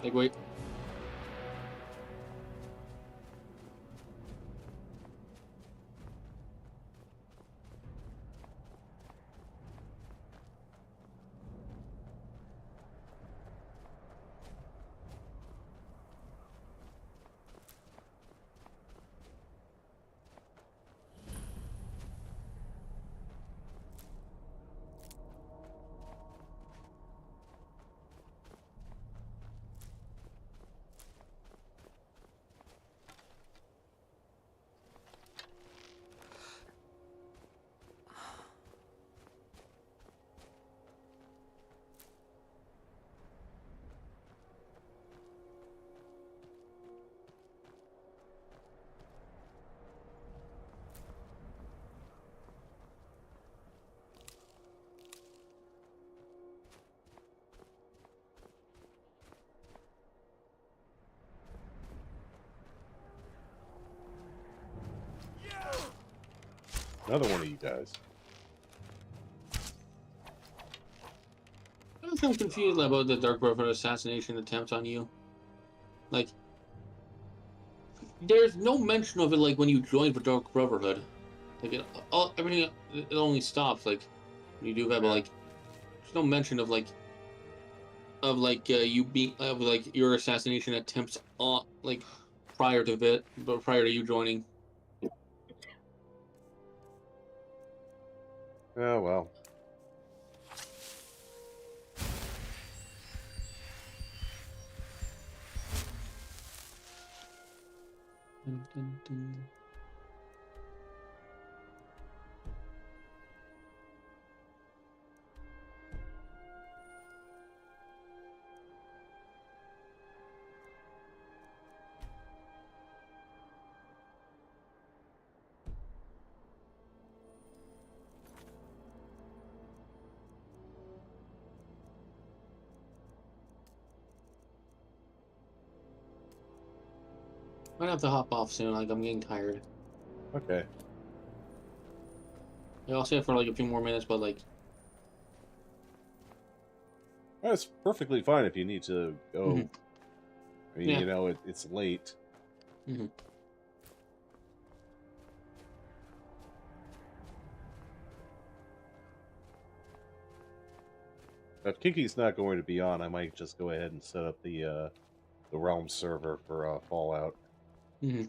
like wait. Another one of you guys. I'm kind of confused about the Dark Brotherhood assassination attempt on you. Like, there's no mention of it like when you join the Dark Brotherhood. Like, everything it only stops like when you do that, but like, there's no mention of you being of like your assassination attempts on like prior to you joining. Oh, well. Dun, dun, dun. Might have to hop off soon. Like I'm getting tired. Okay. Yeah, I'll stay for like a few more minutes, but like. That's perfectly fine if you need to go. Mhm. I mean, Yeah. you know, it's late. Mm-hmm. If Kiki's not going to be on, I might just go ahead and set up the Realm server for Fallout. Mm-hmm.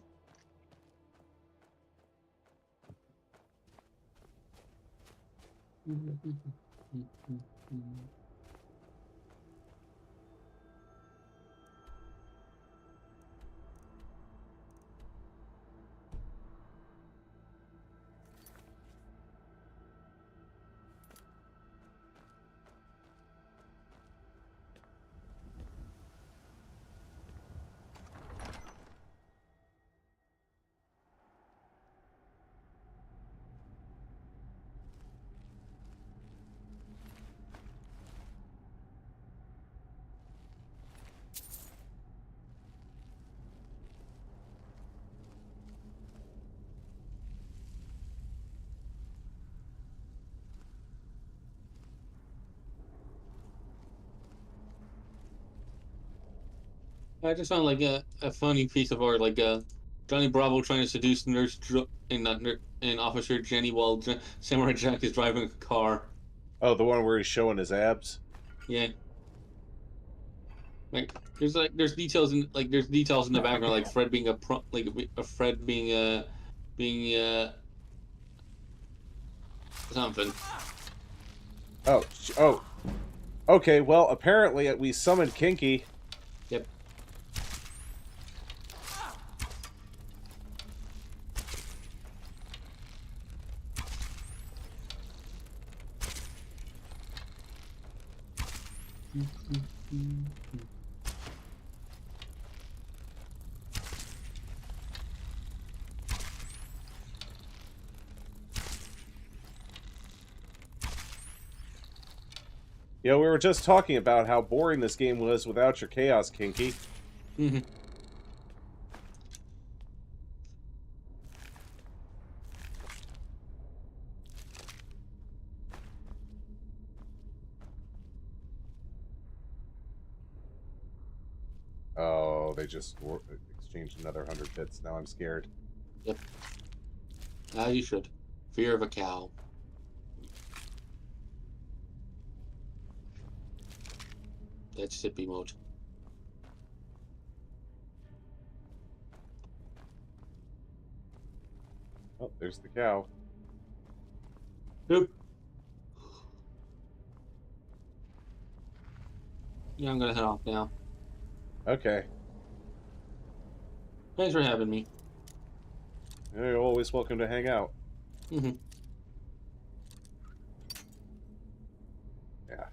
I just found like a funny piece of art, like Johnny Bravo trying to seduce and Officer Jenny while Samurai Jack is driving a car. Oh, the one where he's showing his abs? Yeah, there's details in the background, like Fred being a Fred being something. Oh, oh. Okay, well, apparently we summoned Kinky. Yep. You know, we were just talking about how boring this game was without your chaos, Kinky. Mm-hmm. Oh, they just exchanged another 100 bits. Now I'm scared. Yep. As you should. Fear of a cow. That's sippy mode. Oh, there's the cow. Yep. Yeah, I'm gonna head off now. Okay. Thanks for having me. You're always welcome to hang out. Mm-hmm. Yeah.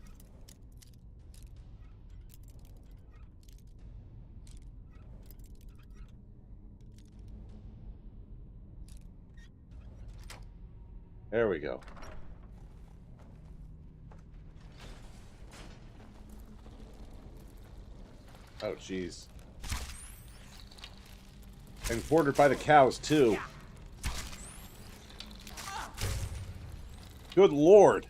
There we go. Oh, jeez. And bordered by the cows, too. Good lord.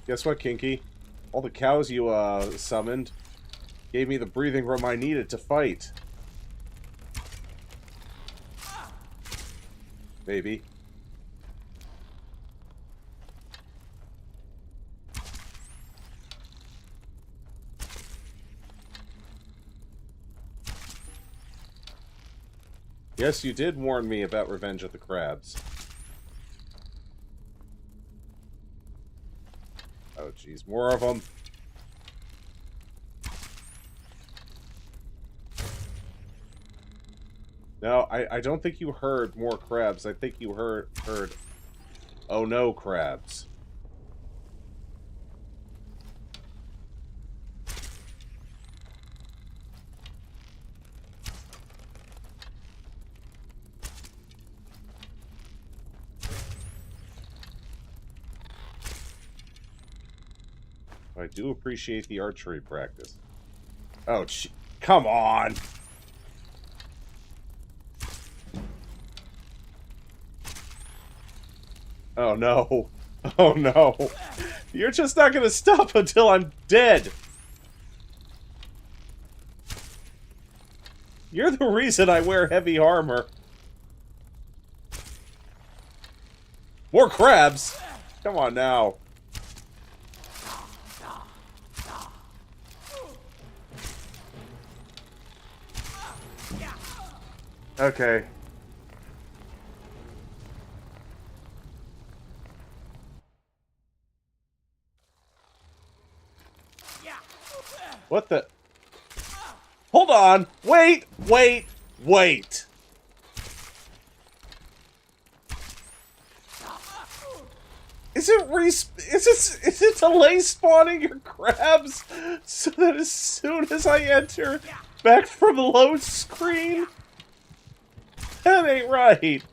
Guess what, Kinky? All the cows you, summoned gave me the breathing room I needed to fight. Maybe. Yes, you did warn me about Revenge of the Crabs. Oh, jeez. More of them. No, I don't think you heard more crabs. I think you heard oh no, crabs. I do appreciate the archery practice. Oh, come on! Oh no. Oh no. You're just not gonna stop until I'm dead! You're the reason I wear heavy armor. More crabs! Come on now. Okay. What the? Hold on! Wait! Wait! Wait! Is Is it delay spawning your crabs so that as soon as I enter back from load screen? That ain't right.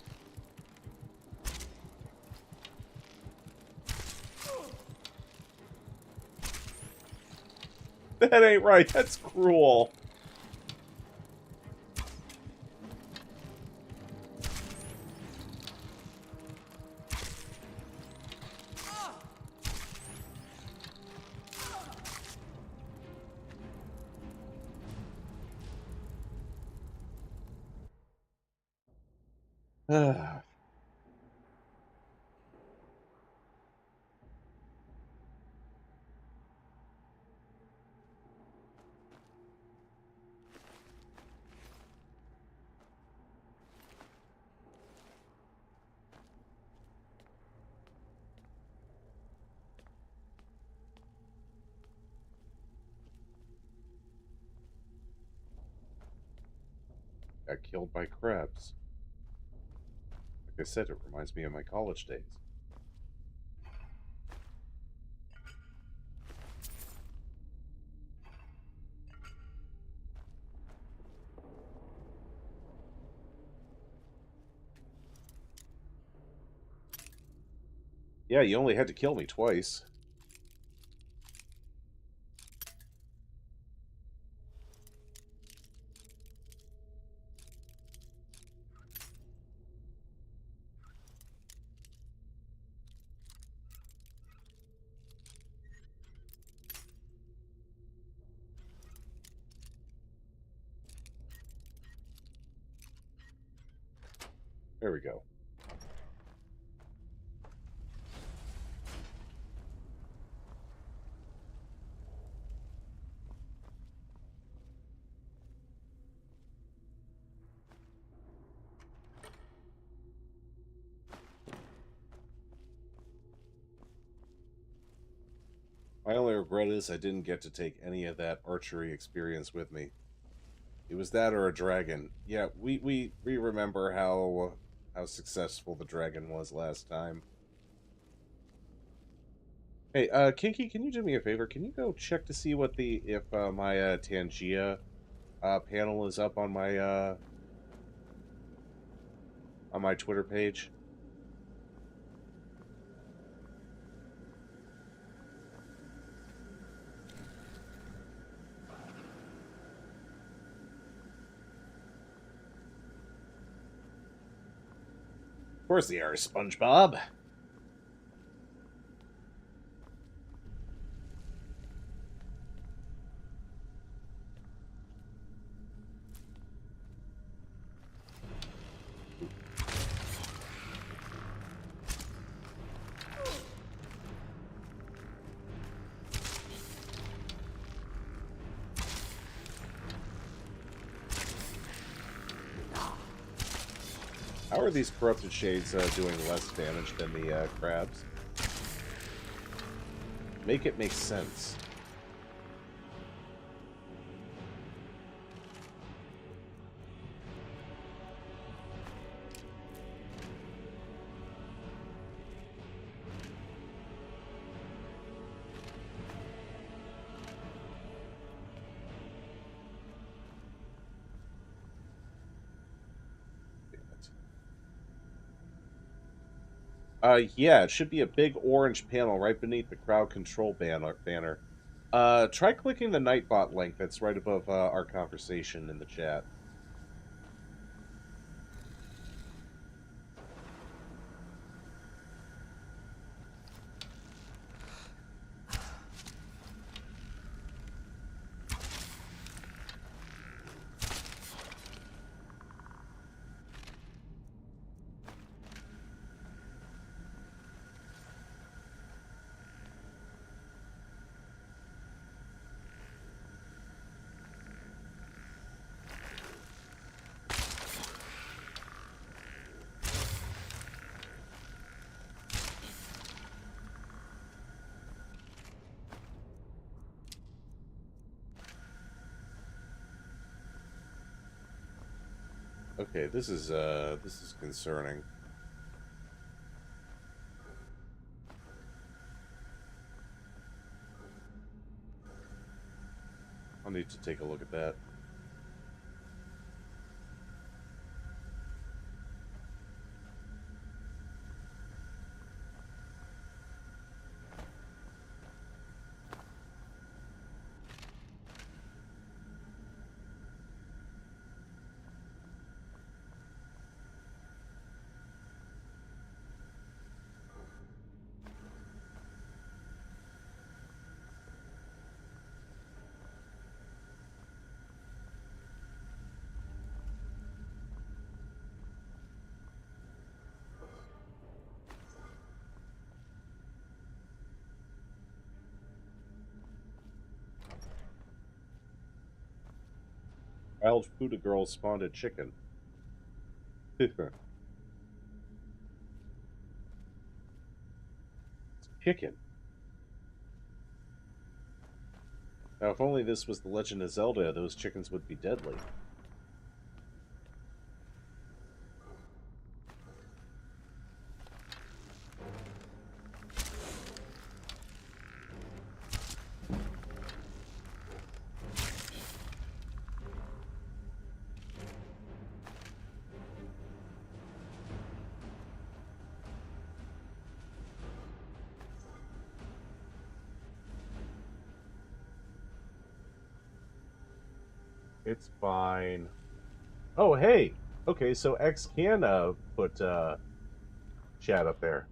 That ain't right. That's cruel. Got killed by crabs. Like I said, it reminds me of my college days. Yeah, you only had to kill me twice. There we go. My only regret is I didn't get to take any of that archery experience with me. It was that or a dragon. Yeah, we remember how successful the dragon was last time. Hey, Kinky, can you do me a favor? Can you go check to see what if my Tangia panel is up on my Twitter page? Of course they are, SpongeBob. How are these corrupted shades doing less damage than the crabs? Make it make sense. Yeah, it should be a big orange panel right beneath the crowd control banner. Try clicking the Nightbot link that's right above our conversation in the chat. Okay, this is concerning. I'll need to take a look at that. Wild Fuda girl spawned a chicken. Chicken. Now, if only this was The Legend of Zelda, those chickens would be deadly. It's fine. Oh, hey! Okay, so X can put chat up there.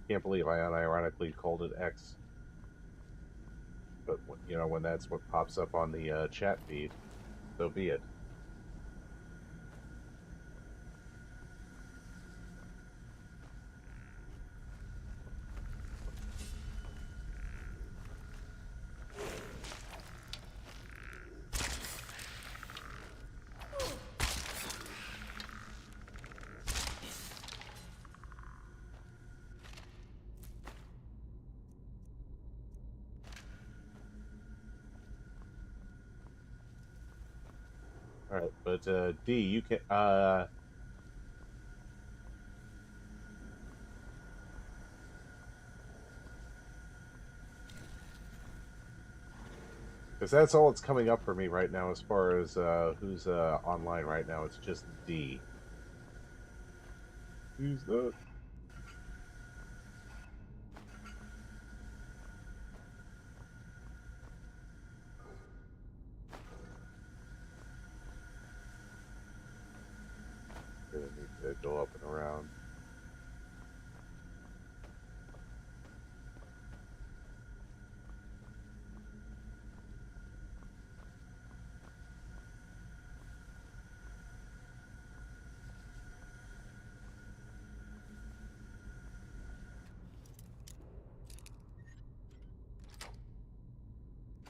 Can't believe I unironically called it X. But, you know, when that's what pops up on the chat feed, so be it. Alright, but D, you can because that's all that's coming up for me right now as far as who's online right now. It's just D. Who's that? Gonna need to go up and around.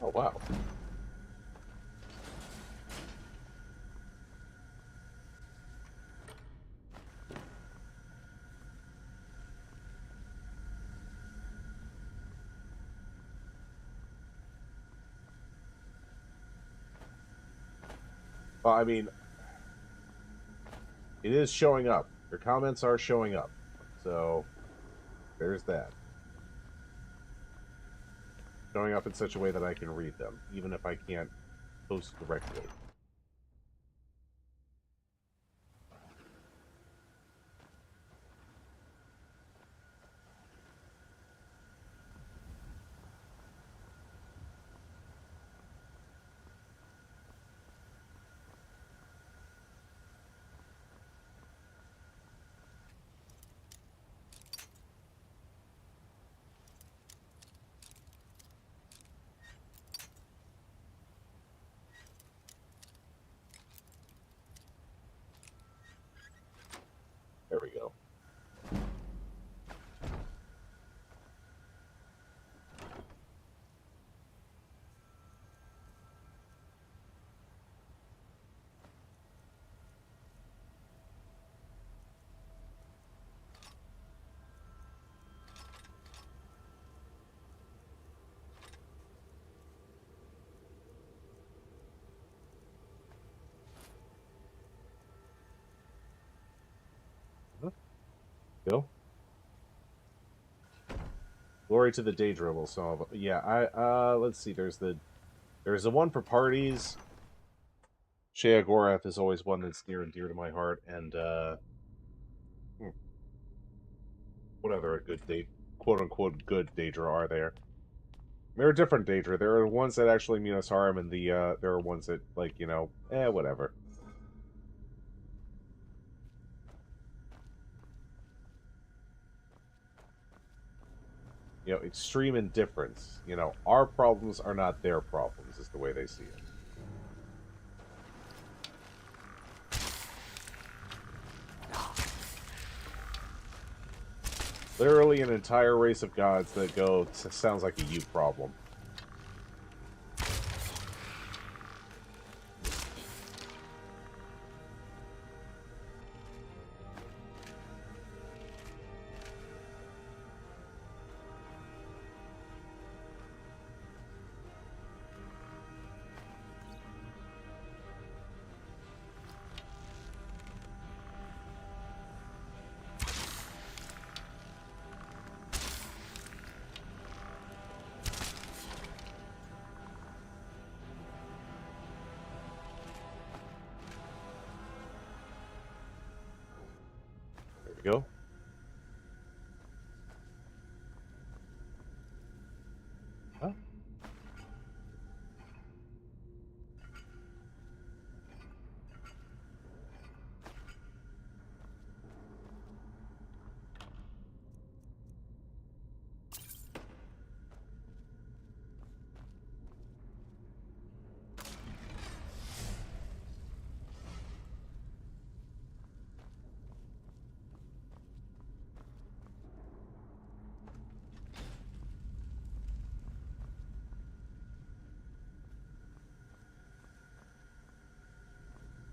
Oh, wow. Well, I mean, it is showing up. Your comments are showing up. So, there's that. Showing up in such a way that I can read them, even if I can't post directly. There we go. Go. Glory to the Daedra will solve. Yeah, let's see. There's the one for parties. Sheogorath is always one that's near and dear to my heart, and what other good quote unquote good Daedra are there? There are different Daedra. There are ones that actually mean us harm, and there are ones that, like, whatever. Extreme indifference. Our problems are not their problems, is the way they see it. Literally an entire race of gods that go, sounds like a you problem. Go. Huh?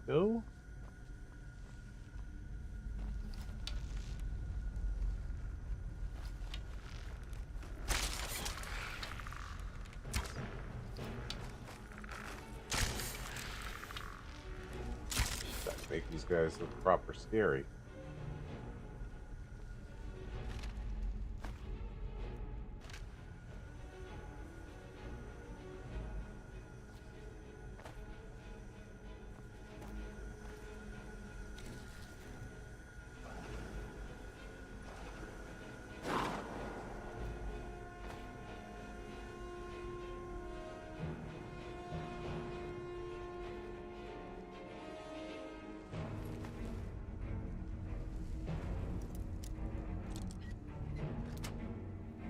Go. Make these guys look proper scary.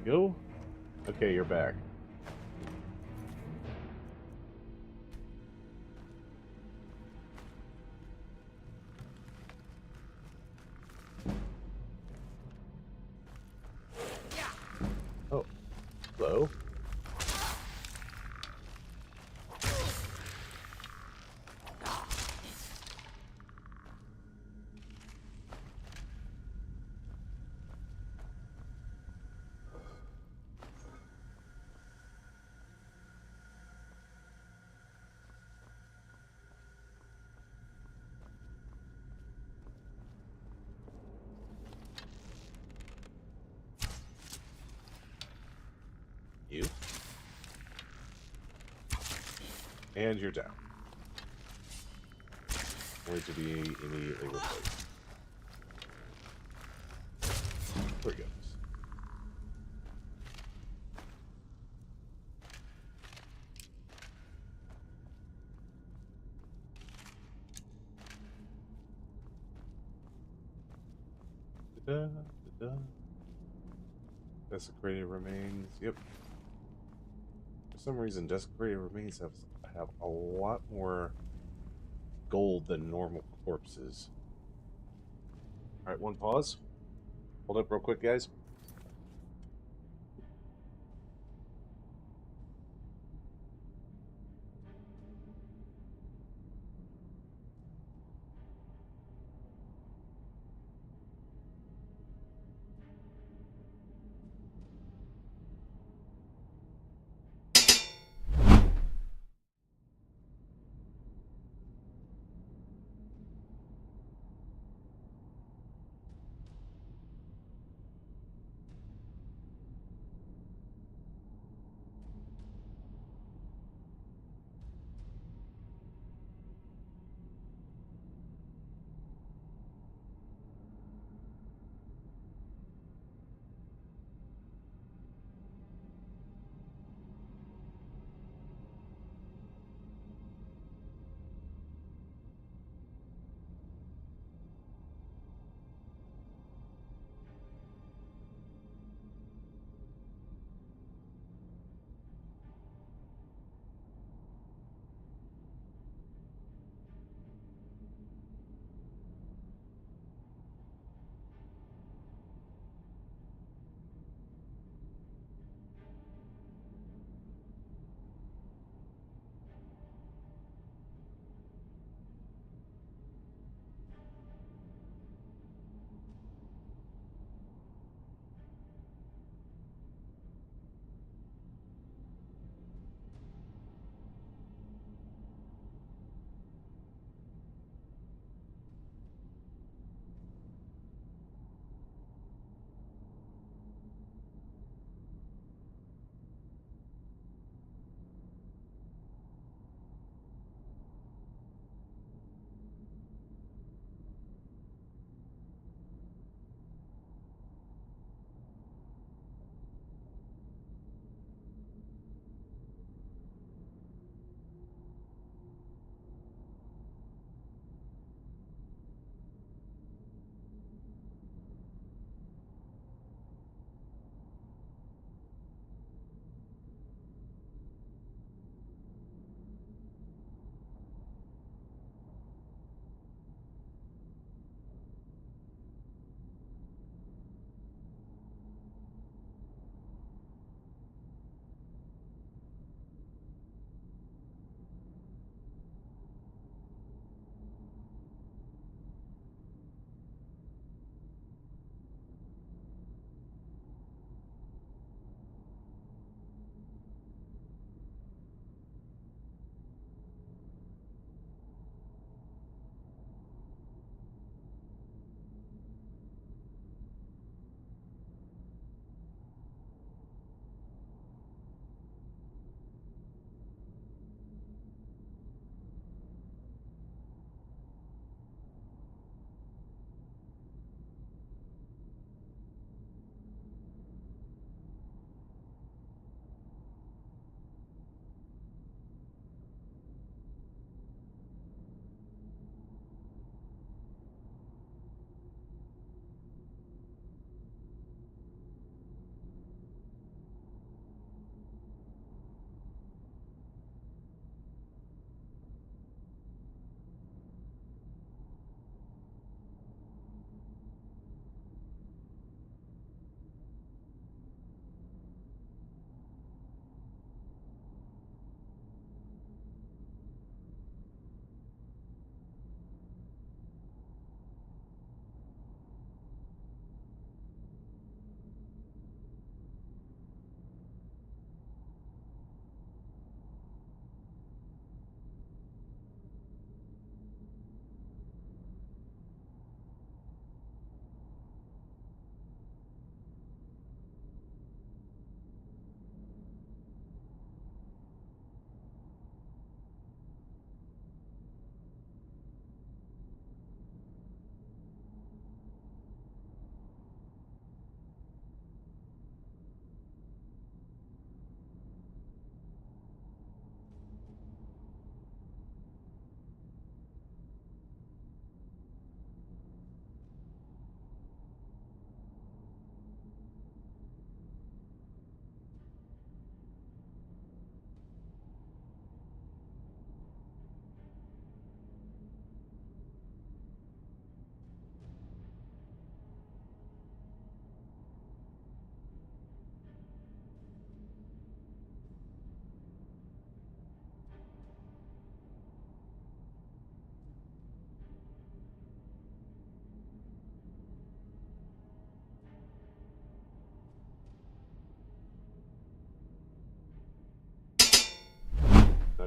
Go? Okay, you're back. Oh. Hello? You. And you're down. Going to be immediately replaced. There he goes. Da-da, da-da. Desecrated remains. Yep. For some reason, desecrated remains have a lot more gold than normal corpses. All right, one pause. Hold up real quick, guys.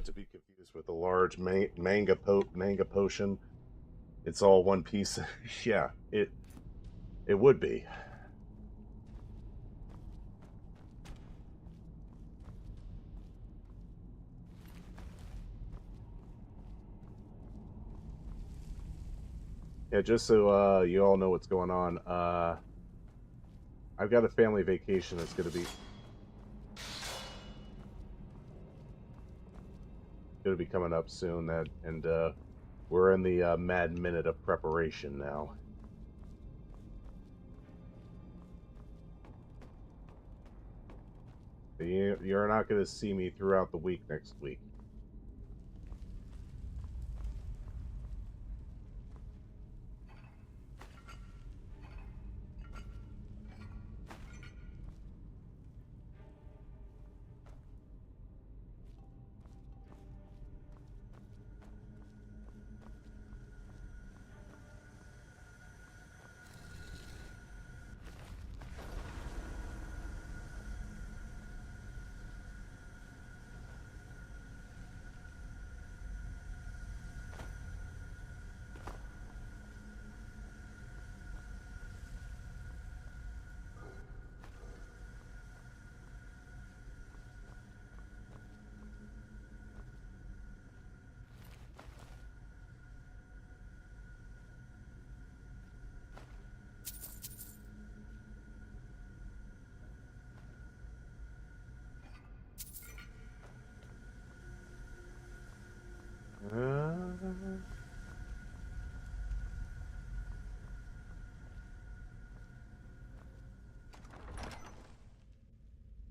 Not to be confused with the large manga potion. It's all one piece. Yeah, it would be. Yeah, just so you all know what's going on. I've got a family vacation that's going to be coming up soon. And we're in the mad minute of preparation now. You're not going to see me throughout the week next week.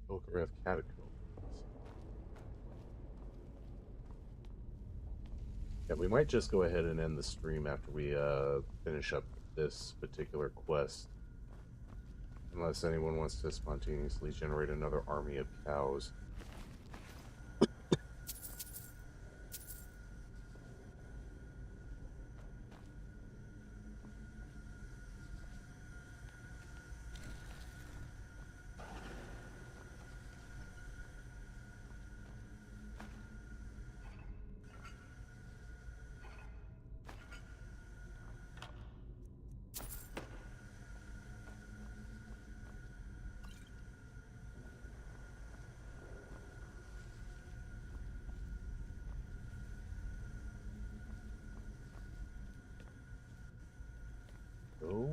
Photograph catacombs. Yeah, we might just go ahead and end the stream after we finish up this particular quest. Unless anyone wants to spontaneously generate another army of cows. Go.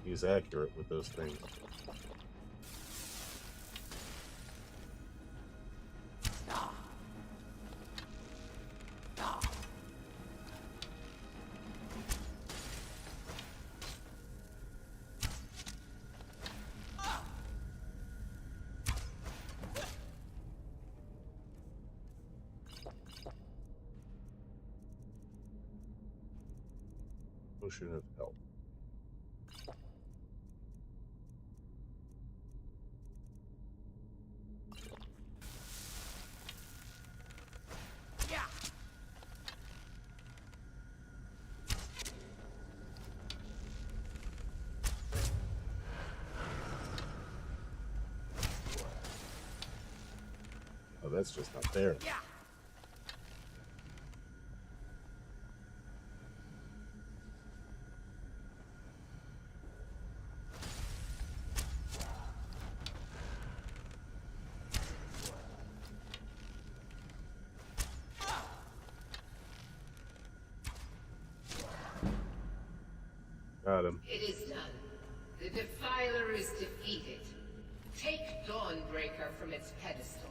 He's accurate with those things. Potion of health. Oh, that's just not fair. Got him. It is done. The Defiler is defeated. Take Dawnbreaker from its pedestal.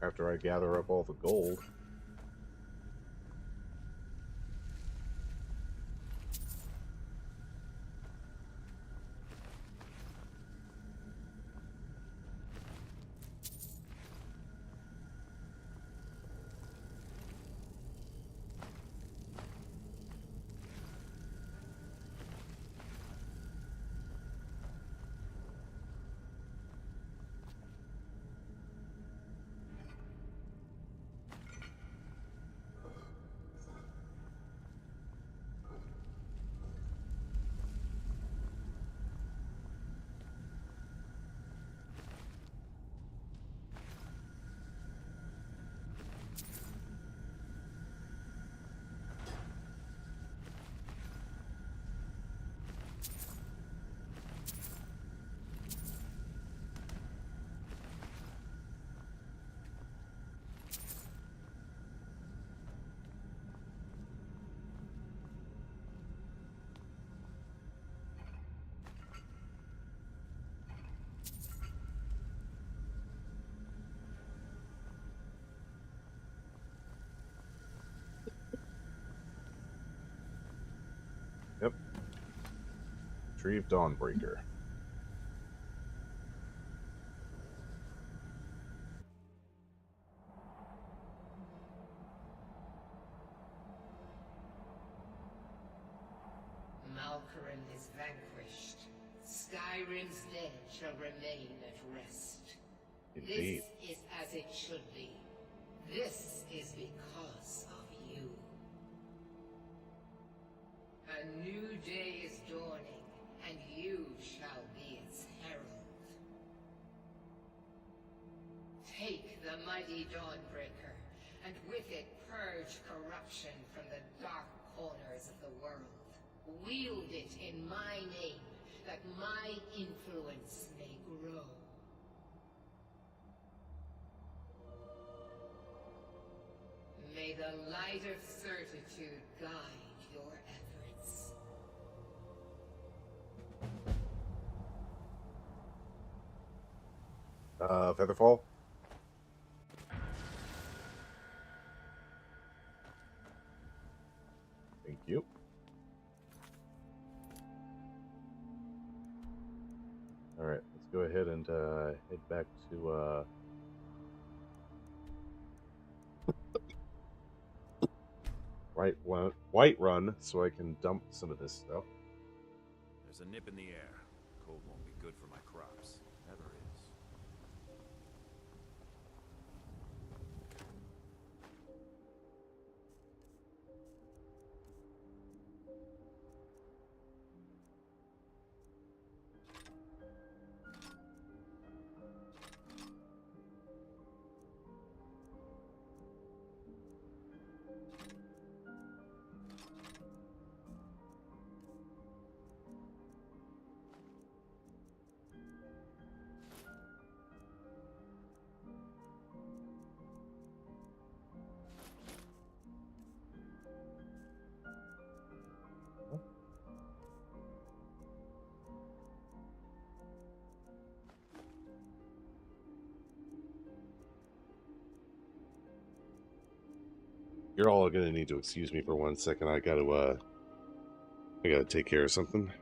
After I gather up all the gold. Yep. Retrieve Dawnbreaker. Malkoran is vanquished. Skyrim's dead shall remain at rest. Indeed. This is as it should be. This is because of you. A new day is dawning, and you shall be its herald. Take the mighty Dawnbreaker, and with it purge corruption from the dark corners of the world. Wield it in my name, that my influence may grow. May the light of certitude guide your efforts. Featherfall? Thank you. Alright, let's go ahead and head back to Whiterun so I can dump some of this stuff. There's a nip in the air. Cold won't be good for my crops. Never is. You're all gonna need to excuse me for 1 second. I gotta take care of something.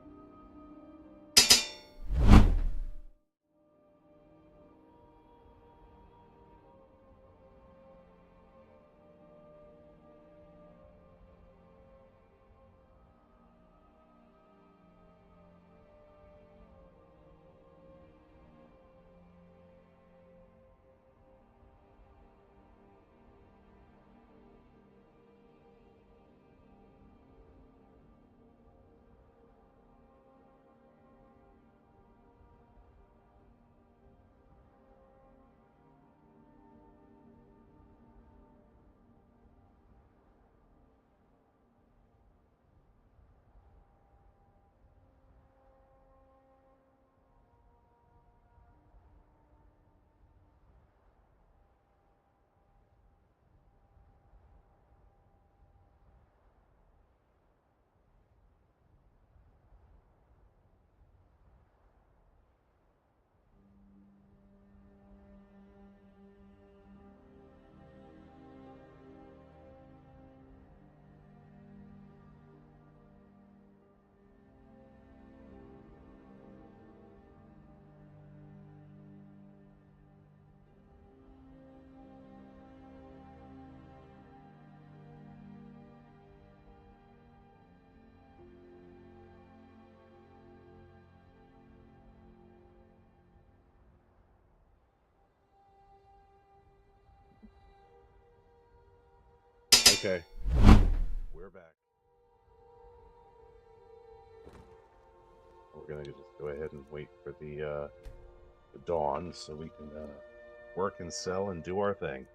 Okay. We're back. We're gonna just go ahead and wait for the dawn so we can work and sell and do our thing.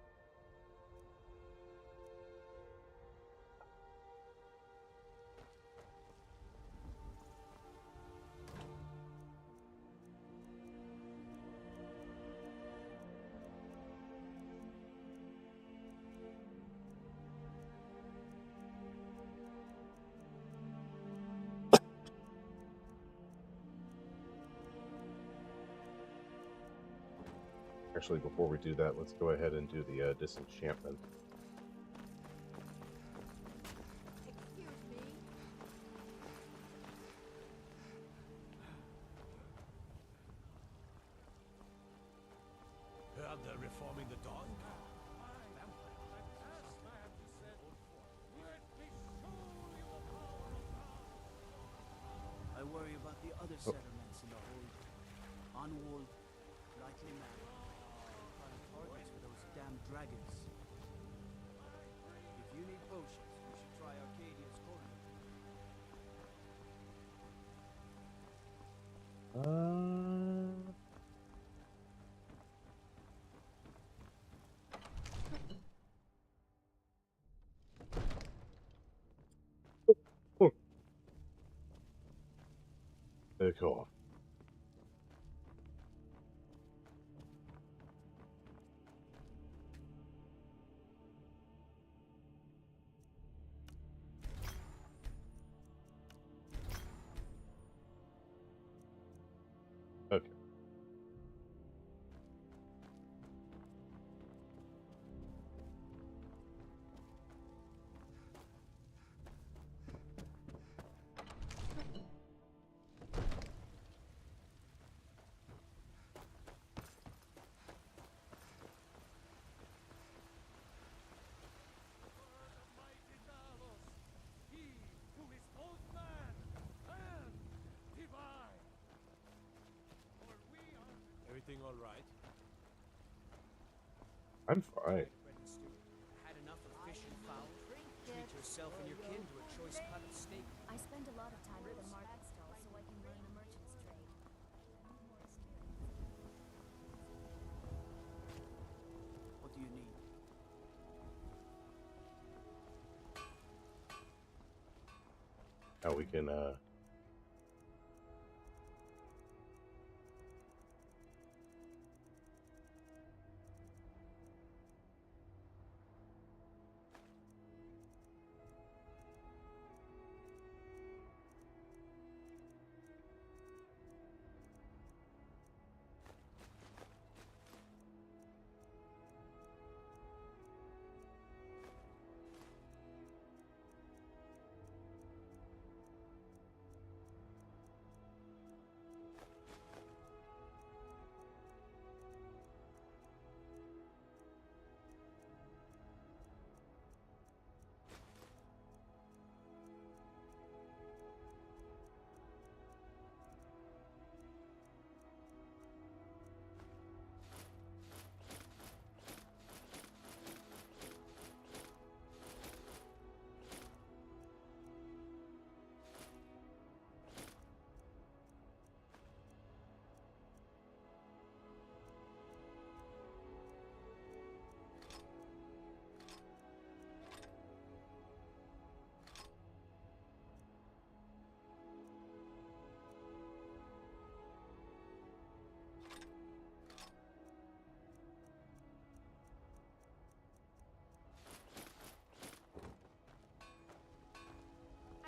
Actually, before we do that, let's go ahead and do the disenchantment. Excuse me. Heard they're reforming the dawn? I worry about the other settlements in the hold. Unwalled, lightly manned. Prime targets for those damn dragons. If you need potions, you should try Arcadia's corner. Cool. Okay. Everything all right? I'm fine. Had enough of fish and fowl? Treat yourself and your kin to a choice cut of steak. I spend a lot of time at the market stall so I can learn the merchant's trade. What do you need? How we can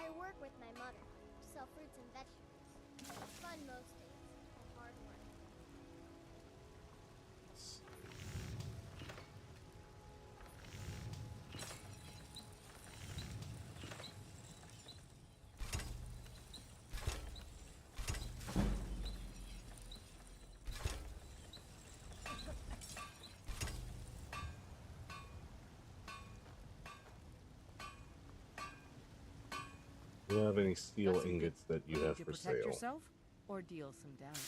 I work with my mother to sell fruits and vegetables. Fun most days, and hard work. do you have any steel That's a good ingots that you way have to for protect sale? yourself or deal some damage.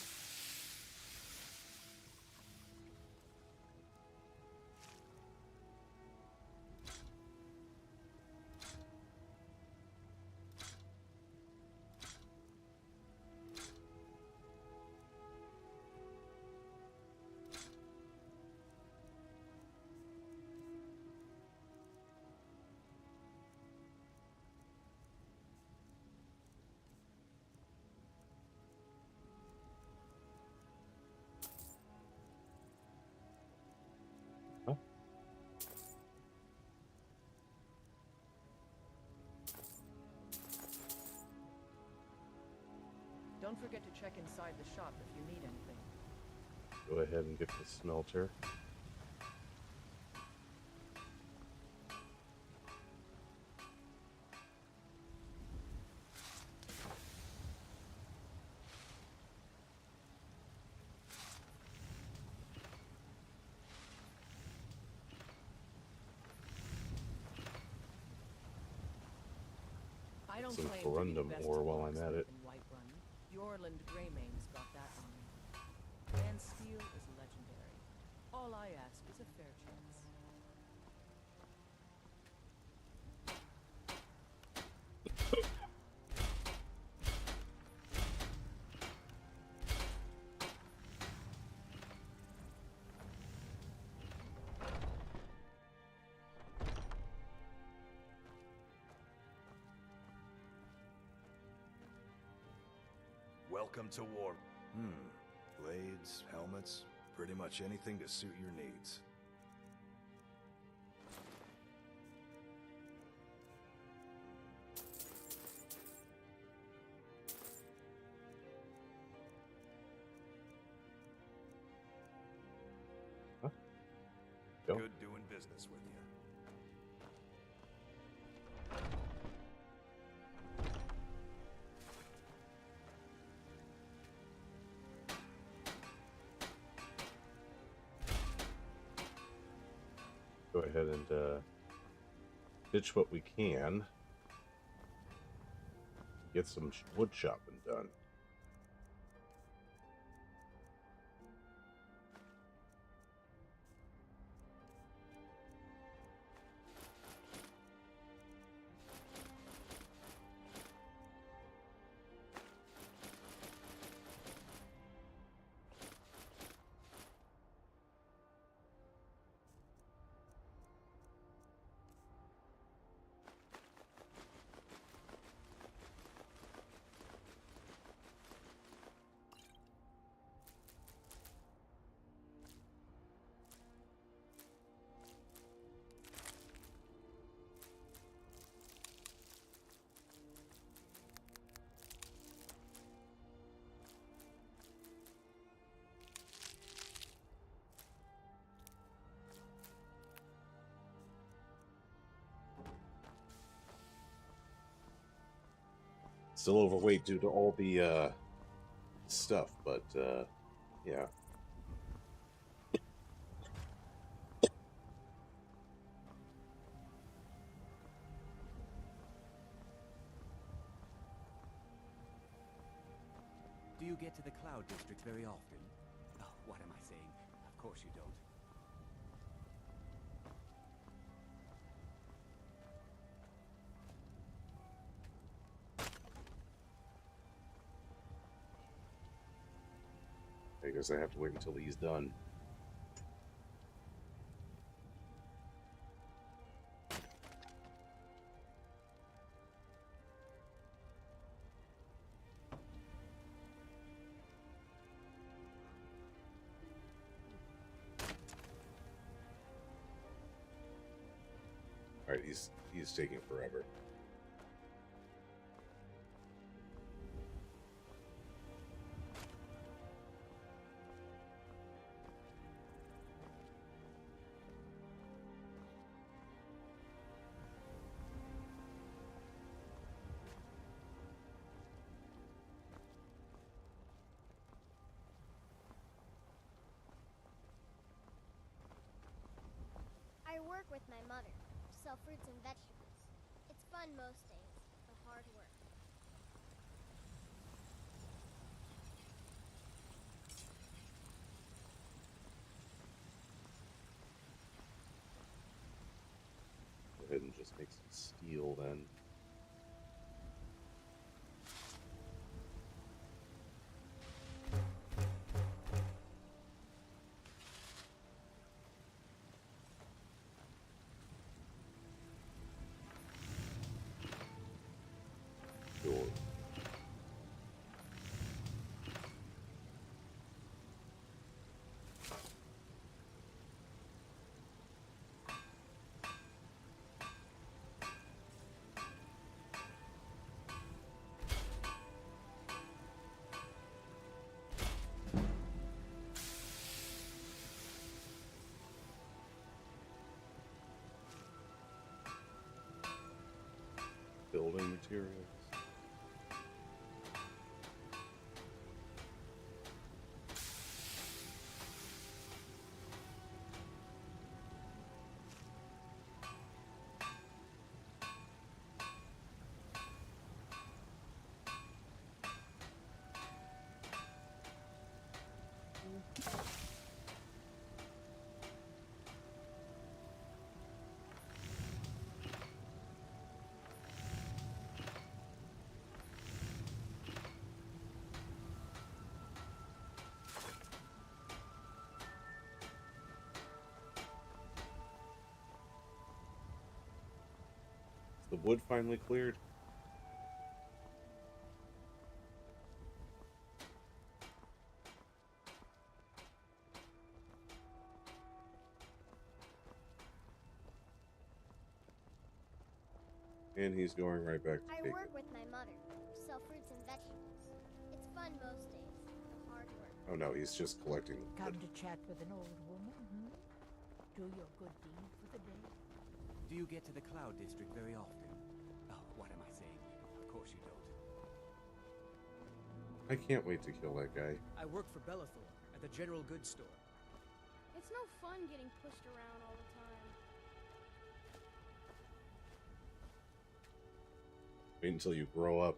Don't forget to check inside the shop if you need anything. Go ahead and get the smelter. I don't Some claim to be the corundum best ore while I'm at locksmith it. in Whiterun. Yorland Greymane's got that on me. And steel is legendary. All I ask is a fair chance. Welcome to war. Blades, helmets, pretty much anything to suit your needs. Huh? Go. Good doing business with you. Go ahead and ditch what we can. Get some wood chopping done. Still overweight due to all the stuff, but yeah. Do you get to the Cloud District very often? Oh, what am I saying? Of course you don't. I guess I have to wait until he's done. Alright, he's taking forever. I work with my mother, sell fruits and vegetables. It's fun most days, but hard work. Go ahead and just make some steel then. Sure. Building materials. The wood finally cleared. And he's going right back to I take work it. with my mother, sell fruits and vegetables. It's fun most days, but hard work. Oh no, he's just collecting Come wood. to chat with an old woman, hmm? Do your good deed for the day. Do you get to the Cloud District very often? Oh, what am I saying? Of course you don't. I can't wait to kill that guy. I work for Bellathor at the general goods store. It's no fun getting pushed around all the time. Wait until you grow up.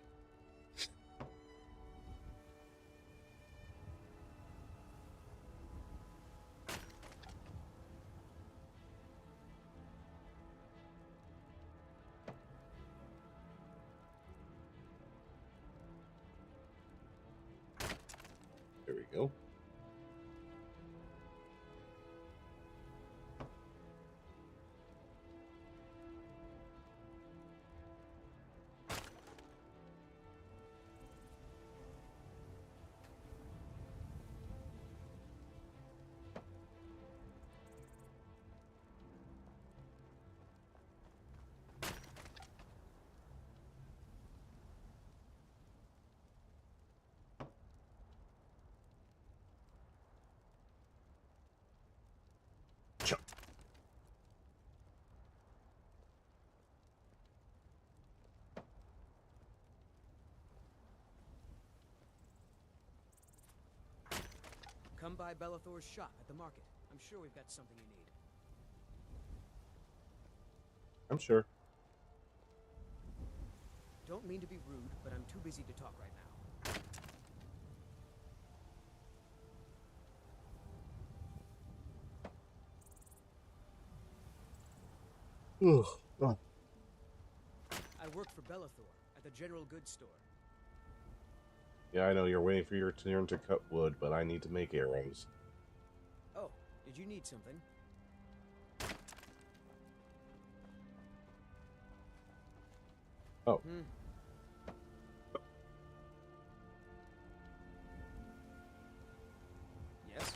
There we go. Come by Bellathor's shop at the market. I'm sure we've got something you need. I'm sure. Don't mean to be rude, but I'm too busy to talk right now. Ugh. I work for Bellathor at the general goods store. Yeah, I know you're waiting for your turn to cut wood, but I need to make arrows. Oh, did you need something? Oh. Yes?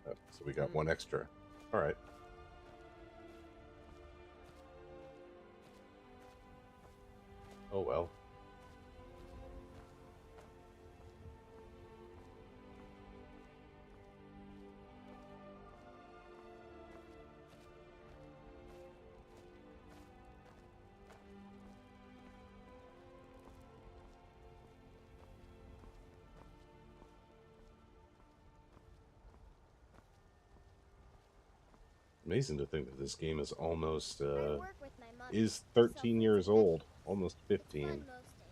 So we got one extra. All right. Oh well. Amazing to think that this game is almost is 13 years old, almost 15. It's fun most days,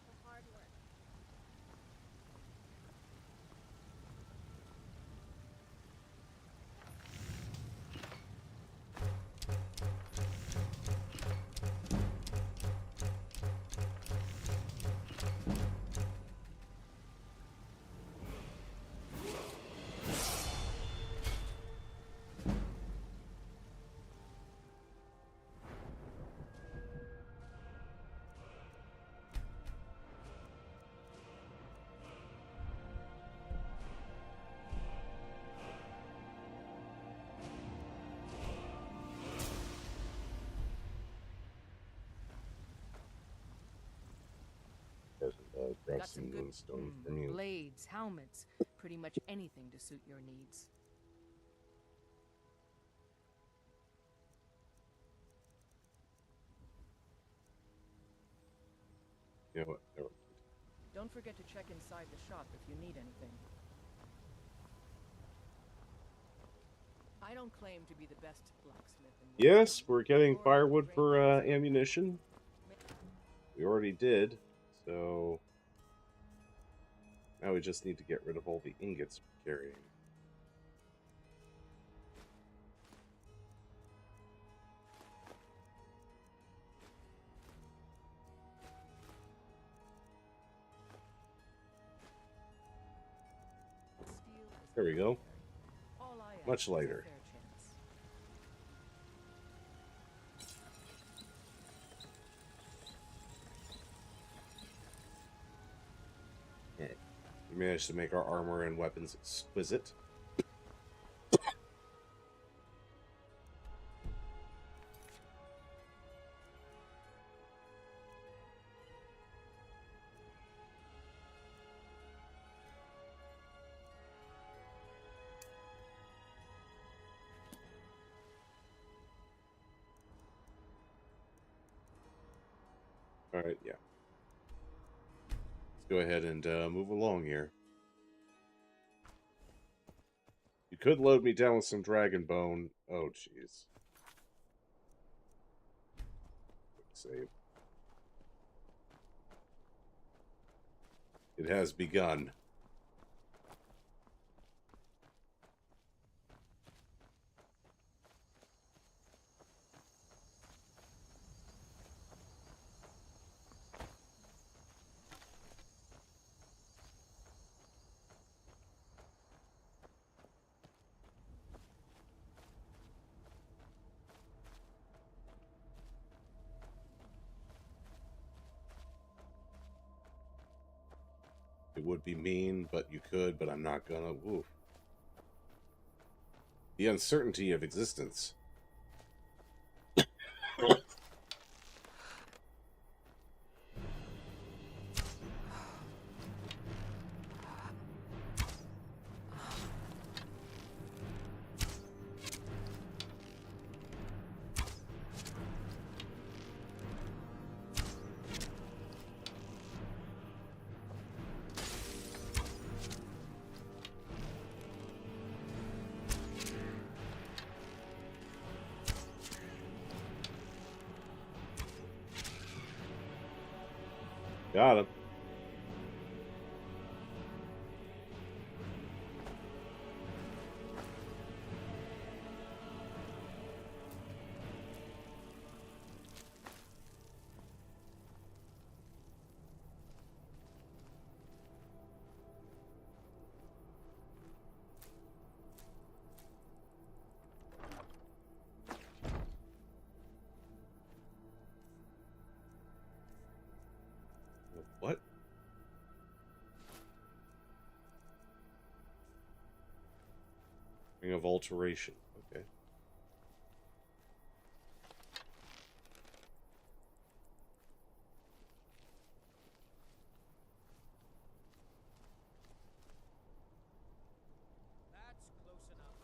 but hard work. Grab Got some some good moonstone from you. blades, helmets, pretty much anything to suit your needs. You know what? Never mind. Don't forget to check inside the shop if you need anything. I don't claim to be the best blacksmith in the Yes, world. we're getting Or firewood great for blacksmith. ammunition. We already did, so now we just need to get rid of all the ingots we're carrying. Steel is There we go. all I ask Much is a lighter. fair chance. Alright. We managed to make our armor and weapons exquisite. Alright, yeah. Let's go ahead and move along here. You could load me down with some dragon bone. Oh, jeez. Quick save. It has begun. It would be mean, but you could, but I'm not gonna. Oof. The uncertainty of existence. Got him. What? Ring of alteration. Okay. That's close enough.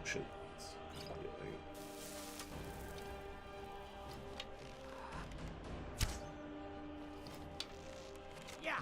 Shit. Yeah.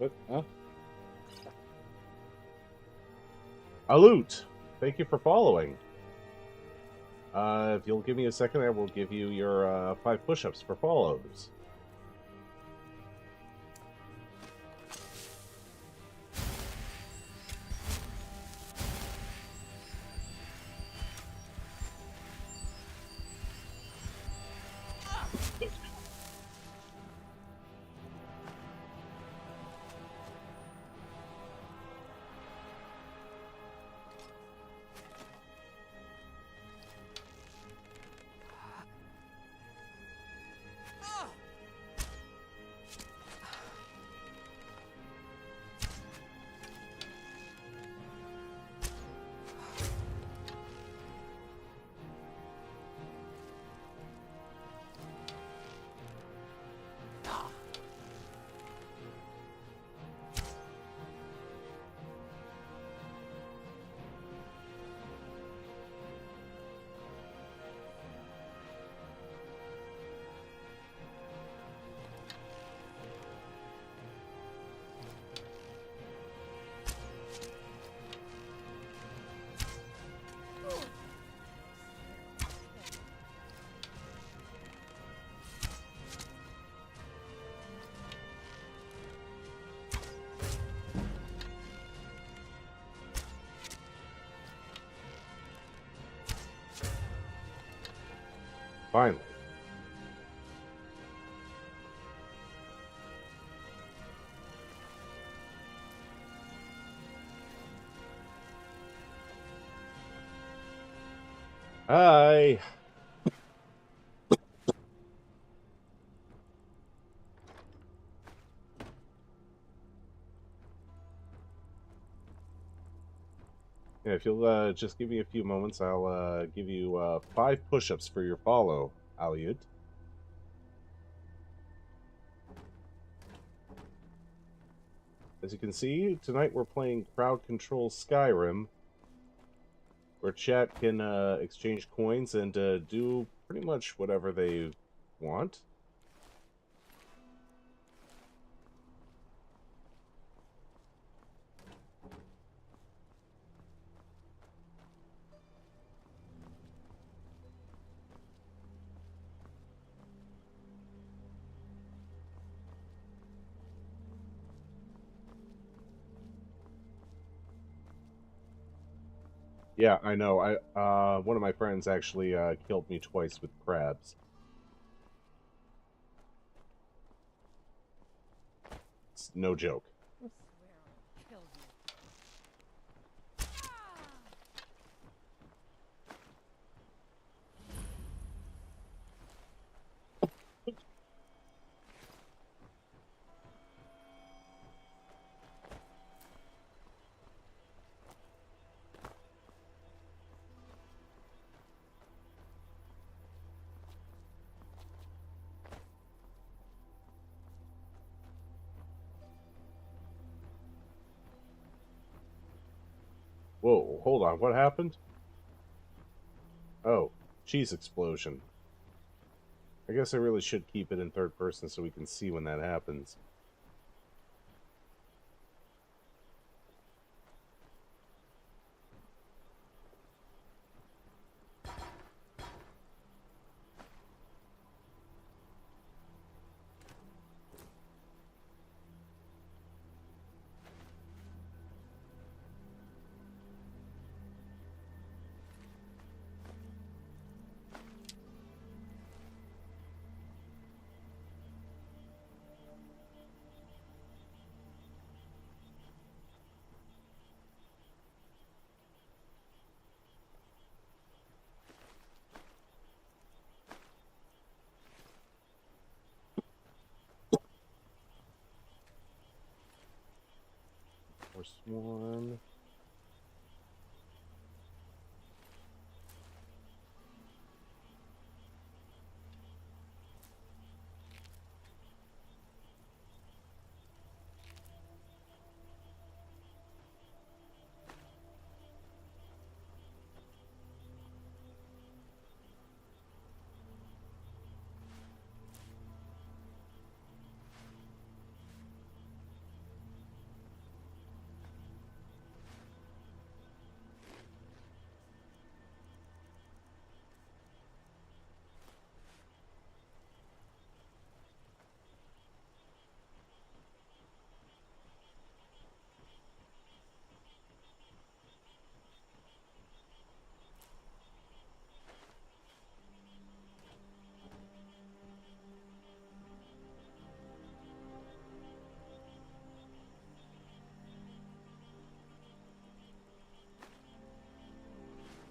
What? Huh? Aloot! Thank you for following. If you'll give me a second, I will give you your 5 push-ups for follows. Finally. Hi. Yeah, if you'll just give me a few moments, I'll give you 5 push-ups for your follow, Aliud. As you can see, tonight we're playing Crowd Control Skyrim, where chat can exchange coins and do pretty much whatever they want. Yeah, I know. One of my friends actually killed me twice with crabs. It's no joke. Whoa, hold on, what happened? Oh, cheese explosion. I guess I really should keep it in third person so we can see when that happens. First one.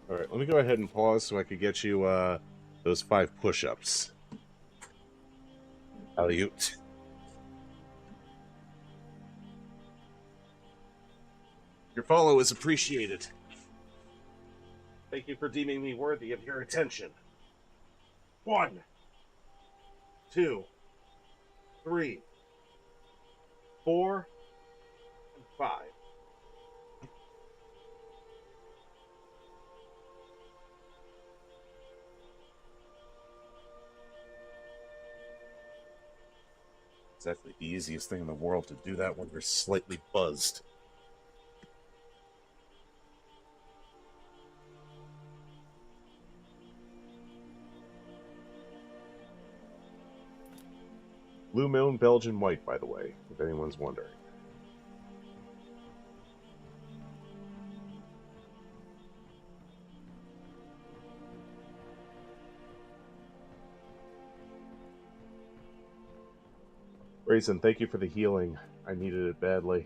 Alright, let me go ahead and pause so I could get you those 5 push-ups. Alley-oop. Your follow is appreciated. Thank you for deeming me worthy of your attention. 1, 2, 3, 4, and 5. It's actually the easiest thing in the world to do that when you're slightly buzzed. Blue Moon Belgian White, by the way, if anyone's wondering. Raisin, thank you for the healing. I needed it badly.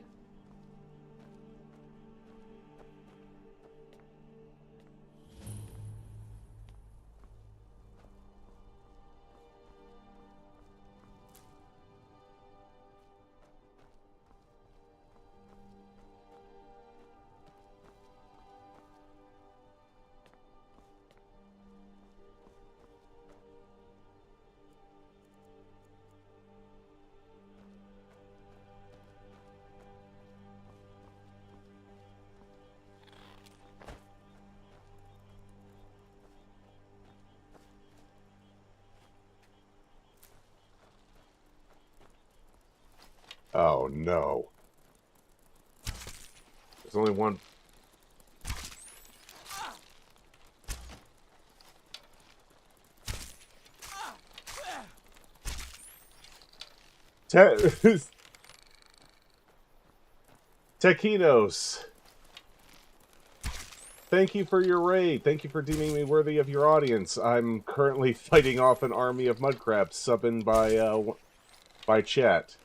Oh no. There's only one. Tequinos. Thank you for your raid. Thank you for deeming me worthy of your audience. I'm currently fighting off an army of mudcrabs, subbed by chat.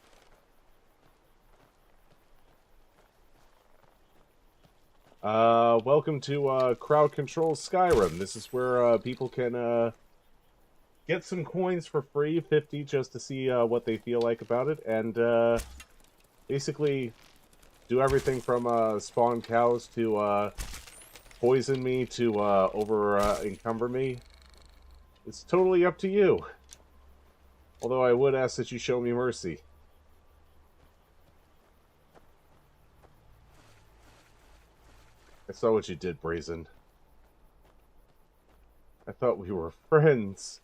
Welcome to Crowd Control Skyrim. This is where people can get some coins for free, 50 just to see what they feel like about it, and basically do everything from spawn cows to poison me to encumber me. It's totally up to you. Although I would ask that you show me mercy. I saw what you did, Brazen. I thought we were friends.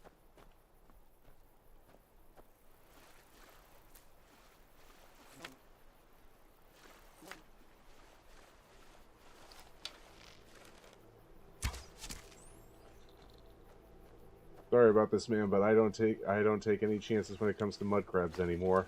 Sorry about this, man, but I don't take any chances when it comes to mud crabs anymore.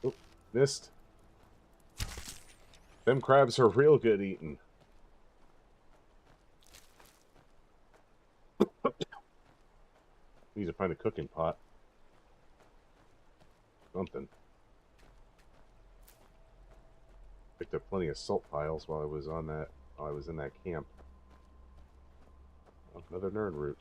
Oop, missed. Them crabs are real good eating. Need to find a cooking pot. Something. Picked up plenty of salt piles while I was in that camp. Oh, another nerd root.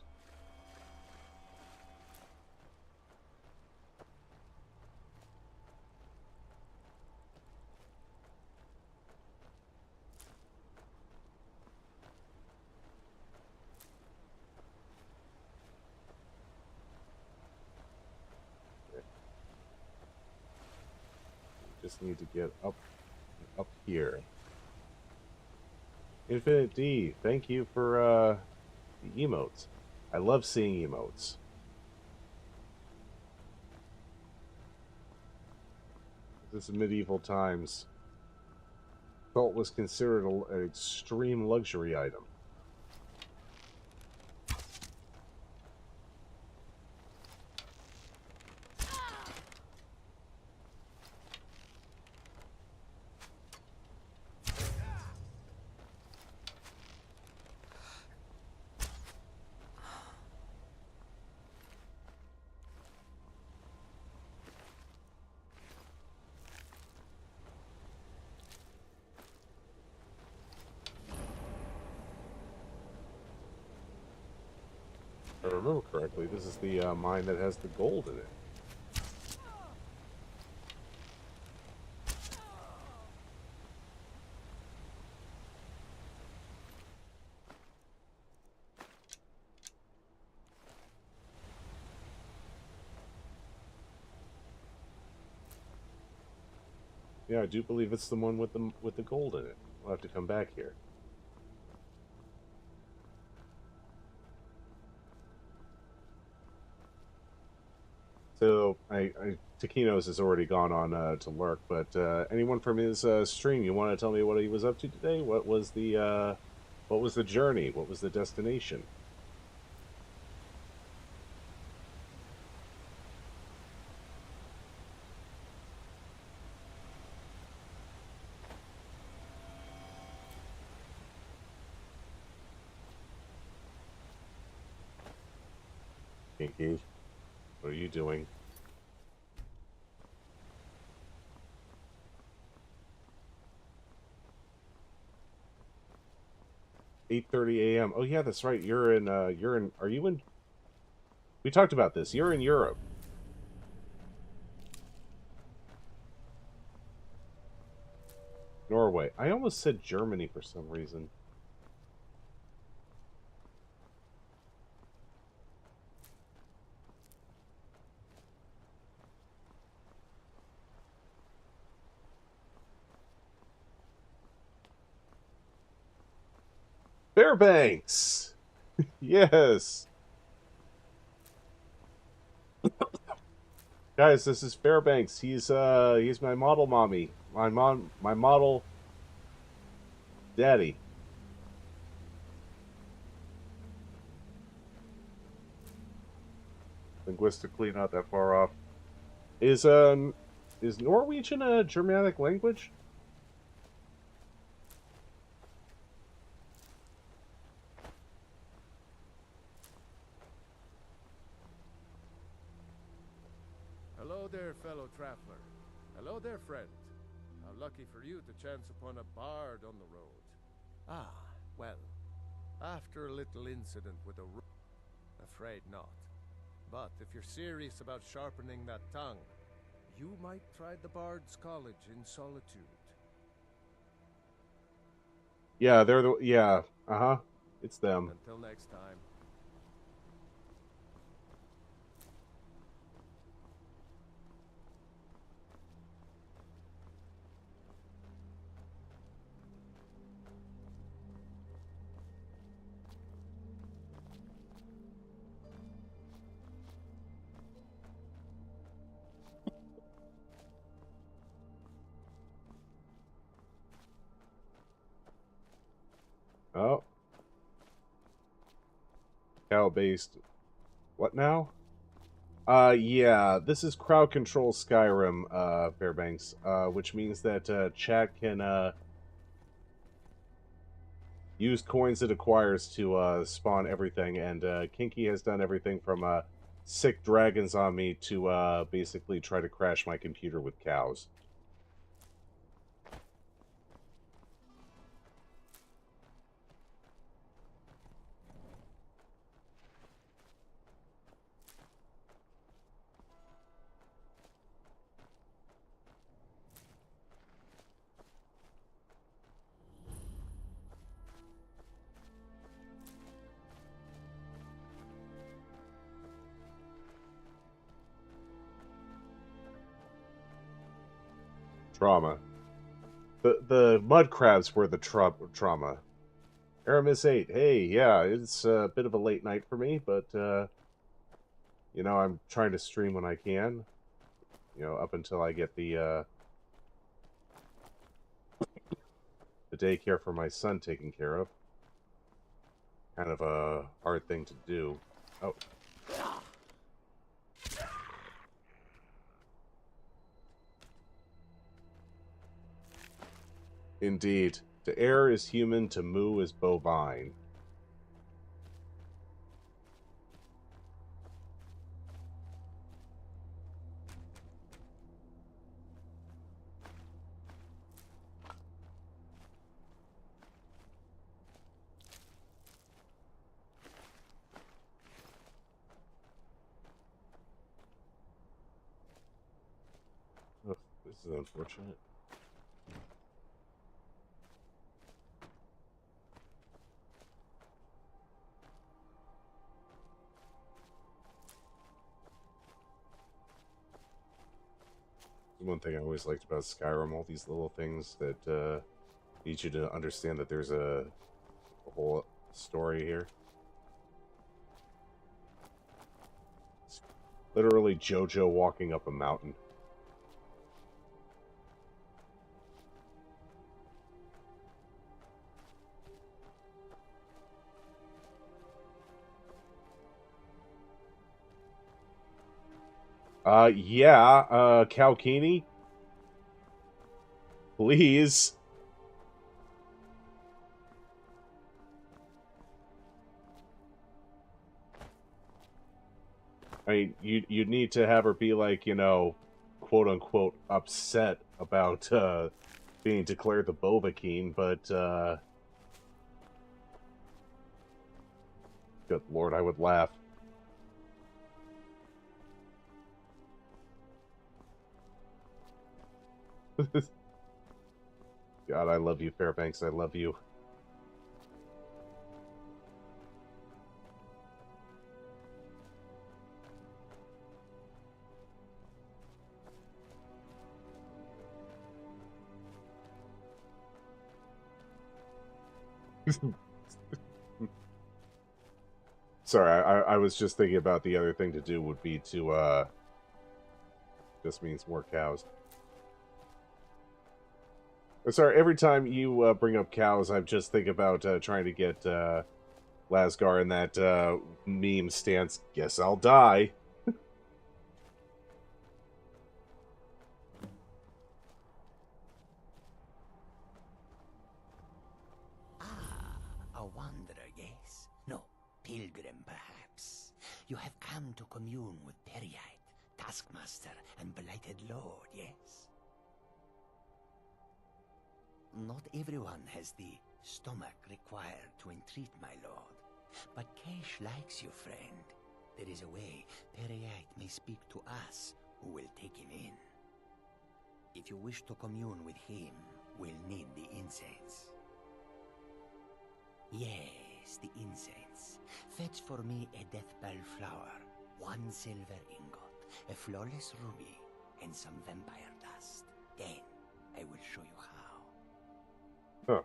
Okay. Just need to get up here. Infinite D, thank you for the emotes. I love seeing emotes. This is medieval times. Salt was considered an extreme luxury item. I remember correctly, this is the mine that has the gold in it. Yeah, I do believe it's the one with the gold in it. We'll have to come back here. So, Taquinos has already gone on to lurk, but anyone from his stream, you want to tell me what he was up to today? What was the journey? What was the destination? Kinky, what are you doing? $8:30 a.m. Oh yeah, that's right. You're in. Are you in? We talked about this. You're in Europe. Norway. I almost said Germany for some reason. Fairbanks. Yes. Guys, this is Fairbanks. He's my model mommy. My model daddy. Linguistically not that far off. Is Norwegian a Germanic language? Hello there, fellow traveler. Hello there, friend. How lucky for you to chance upon a bard on the road. Ah, well, after a little incident with a afraid not. But if you're serious about sharpening that tongue, you might try the Bard's College in Solitude. Yeah, it's them. Until next time. Oh. Cow-based. What now? Yeah, this is Crowd Control Skyrim, Fairbanks, which means that, chat can, use coins it acquires to, spawn everything, and, Kinky has done everything from, sick dragons on me to, basically try to crash my computer with cows. Trauma. The mud crabs were the trauma. Aramis 8. Hey, yeah, it's a bit of a late night for me, but, you know, I'm trying to stream when I can. You know, up until I get the daycare for my son taken care of. Kind of a hard thing to do. Oh. Indeed. To err is human, to moo is bovine. This is unfortunate. One thing I always liked about Skyrim, all these little things that need you to understand that there's a whole story here. It's literally JoJo walking up a mountain. Yeah, Kalkini? Please. I mean, you need to have her be like, you know, quote unquote upset about being declared the Bovakine, but good lord, I would laugh. God, I love you, Fairbanks. I love you. Sorry, I was just thinking about the other thing to do would be to, just means more cows. Sorry, every time you bring up cows, I just think about trying to get Lasgar in that meme stance. Guess I'll die. A wanderer, yes? No, pilgrim, perhaps. You have come to commune with Periite, Taskmaster, and Blighted Lord, yes? Not everyone has the stomach required to entreat my lord. But Kesh likes you, friend. There is a way Periite may speak to us who will take him in. If you wish to commune with him, we'll need the incense. Yes, the incense. Fetch for me a deathbell flower, 1 silver ingot, a flawless ruby, and some vampire dust. Then I will show you how. Huh.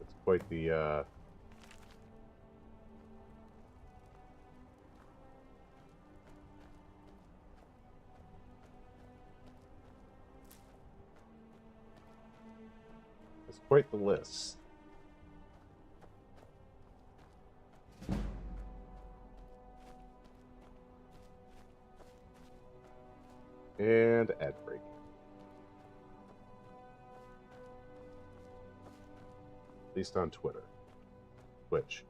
That's quite the, That's quite the list. And ad break. At least on Twitter. Twitch.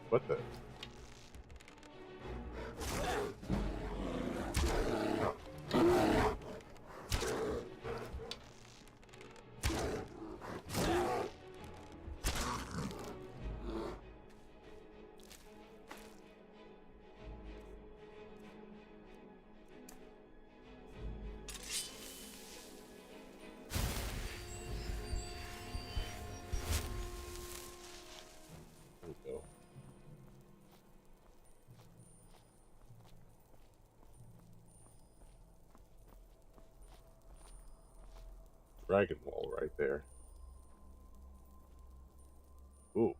What the? Dragon Wall right there. Ooh.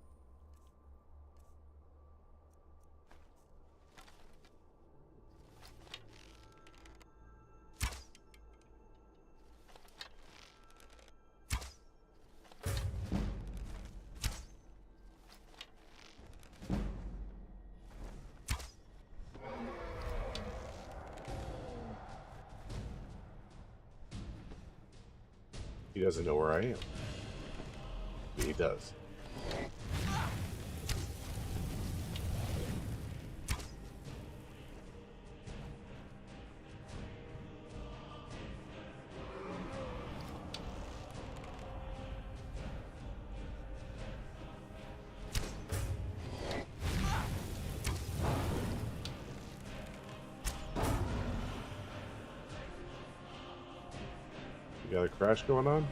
He doesn't know where I am. He does. Got a crash going on?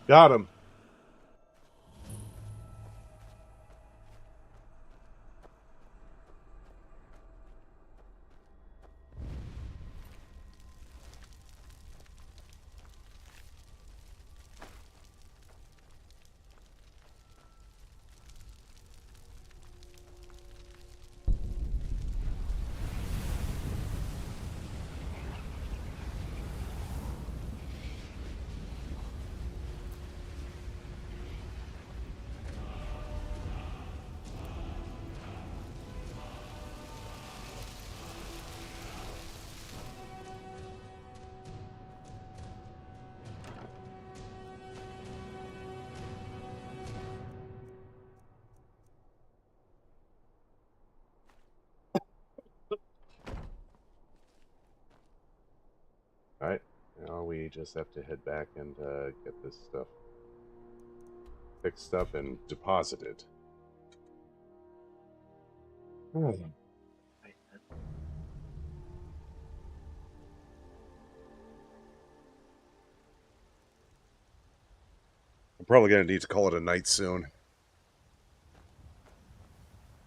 Got him. Alright, now we just have to head back and get this stuff fixed up and deposited. I'm probably going to need to call it a night soon.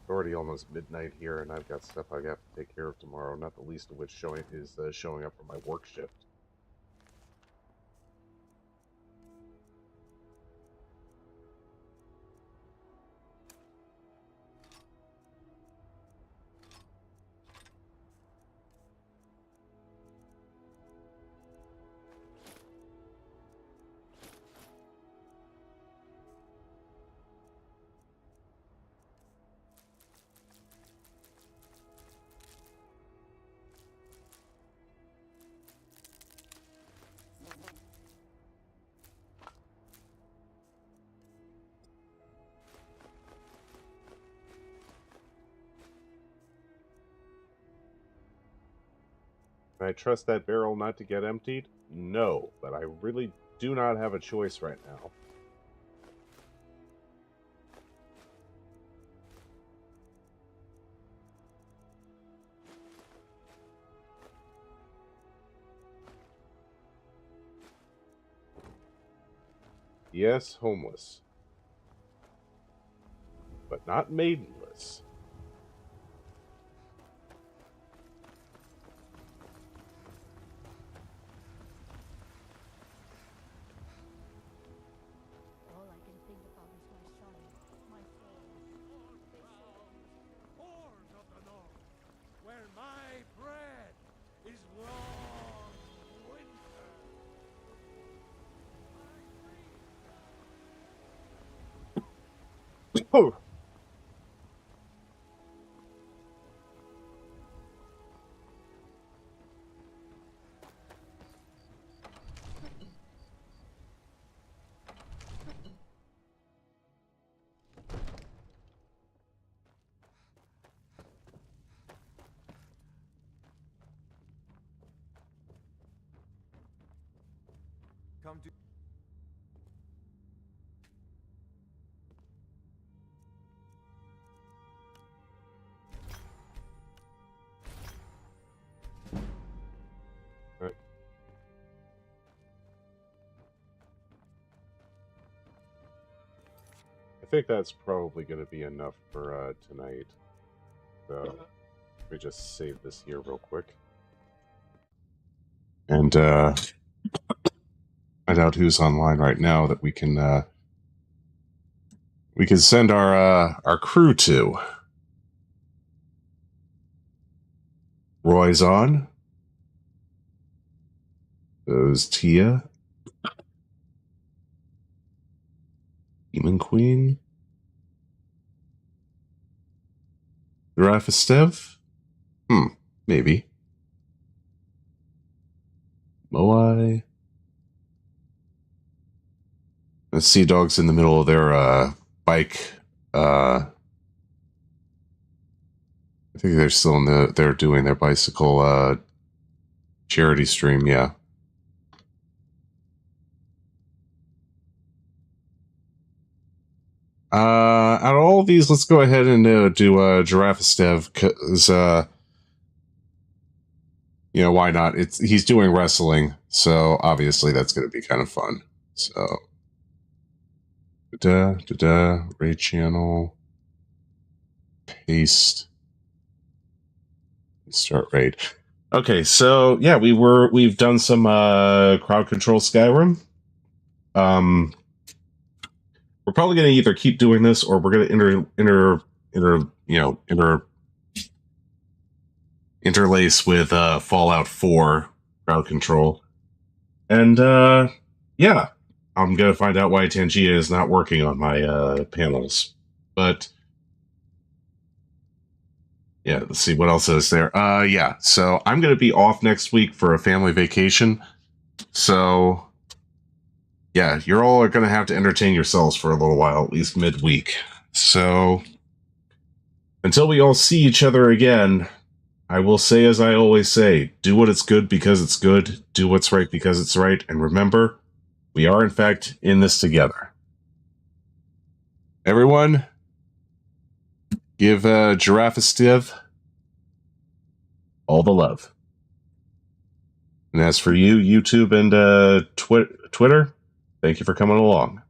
It's already almost midnight here, and I've got stuff I have to take care of tomorrow, not the least of which is showing up for my work shift. Can I trust that barrel not to get emptied? No, but I really do not have a choice right now. Yes, homeless. But not maidenless. All I can think about is my son, my soul. Horns of the north, where my bread is long winter. Oh! Come to... Right. I think that's probably going to be enough for tonight. So, let me just save this here real quick. And find out who's online right now that we can send our crew to. Roy's on. There's Tia. Demon Queen. Rafistev? Maybe. Moai. The Sea Dog's in the middle of their bike. I think they're still in they're doing their bicycle charity stream, yeah. Out of all of these, let's go ahead and do Giraffistev, because you know, why not? He's doing wrestling, so obviously that's going to be kind of fun. So, raid channel, paste, start raid. Okay, so yeah, we've done some Crowd Control Skyrim. We're probably going to either keep doing this, or we're going to interlace with Fallout 4 Crowd Control. And yeah, I'm going to find out why Tangia is not working on my panels. But yeah, let's see what else is there. Yeah, so I'm going to be off next week for a family vacation. So yeah, you're all going to have to entertain yourselves for a little while, at least midweek. So until we all see each other again, I will say, as I always say, do what it's good because it's good, do what's right because it's right, and remember, we are in fact in this together. Everyone, give Giraffistev all the love. And as for you, YouTube and Twitter, thank you for coming along.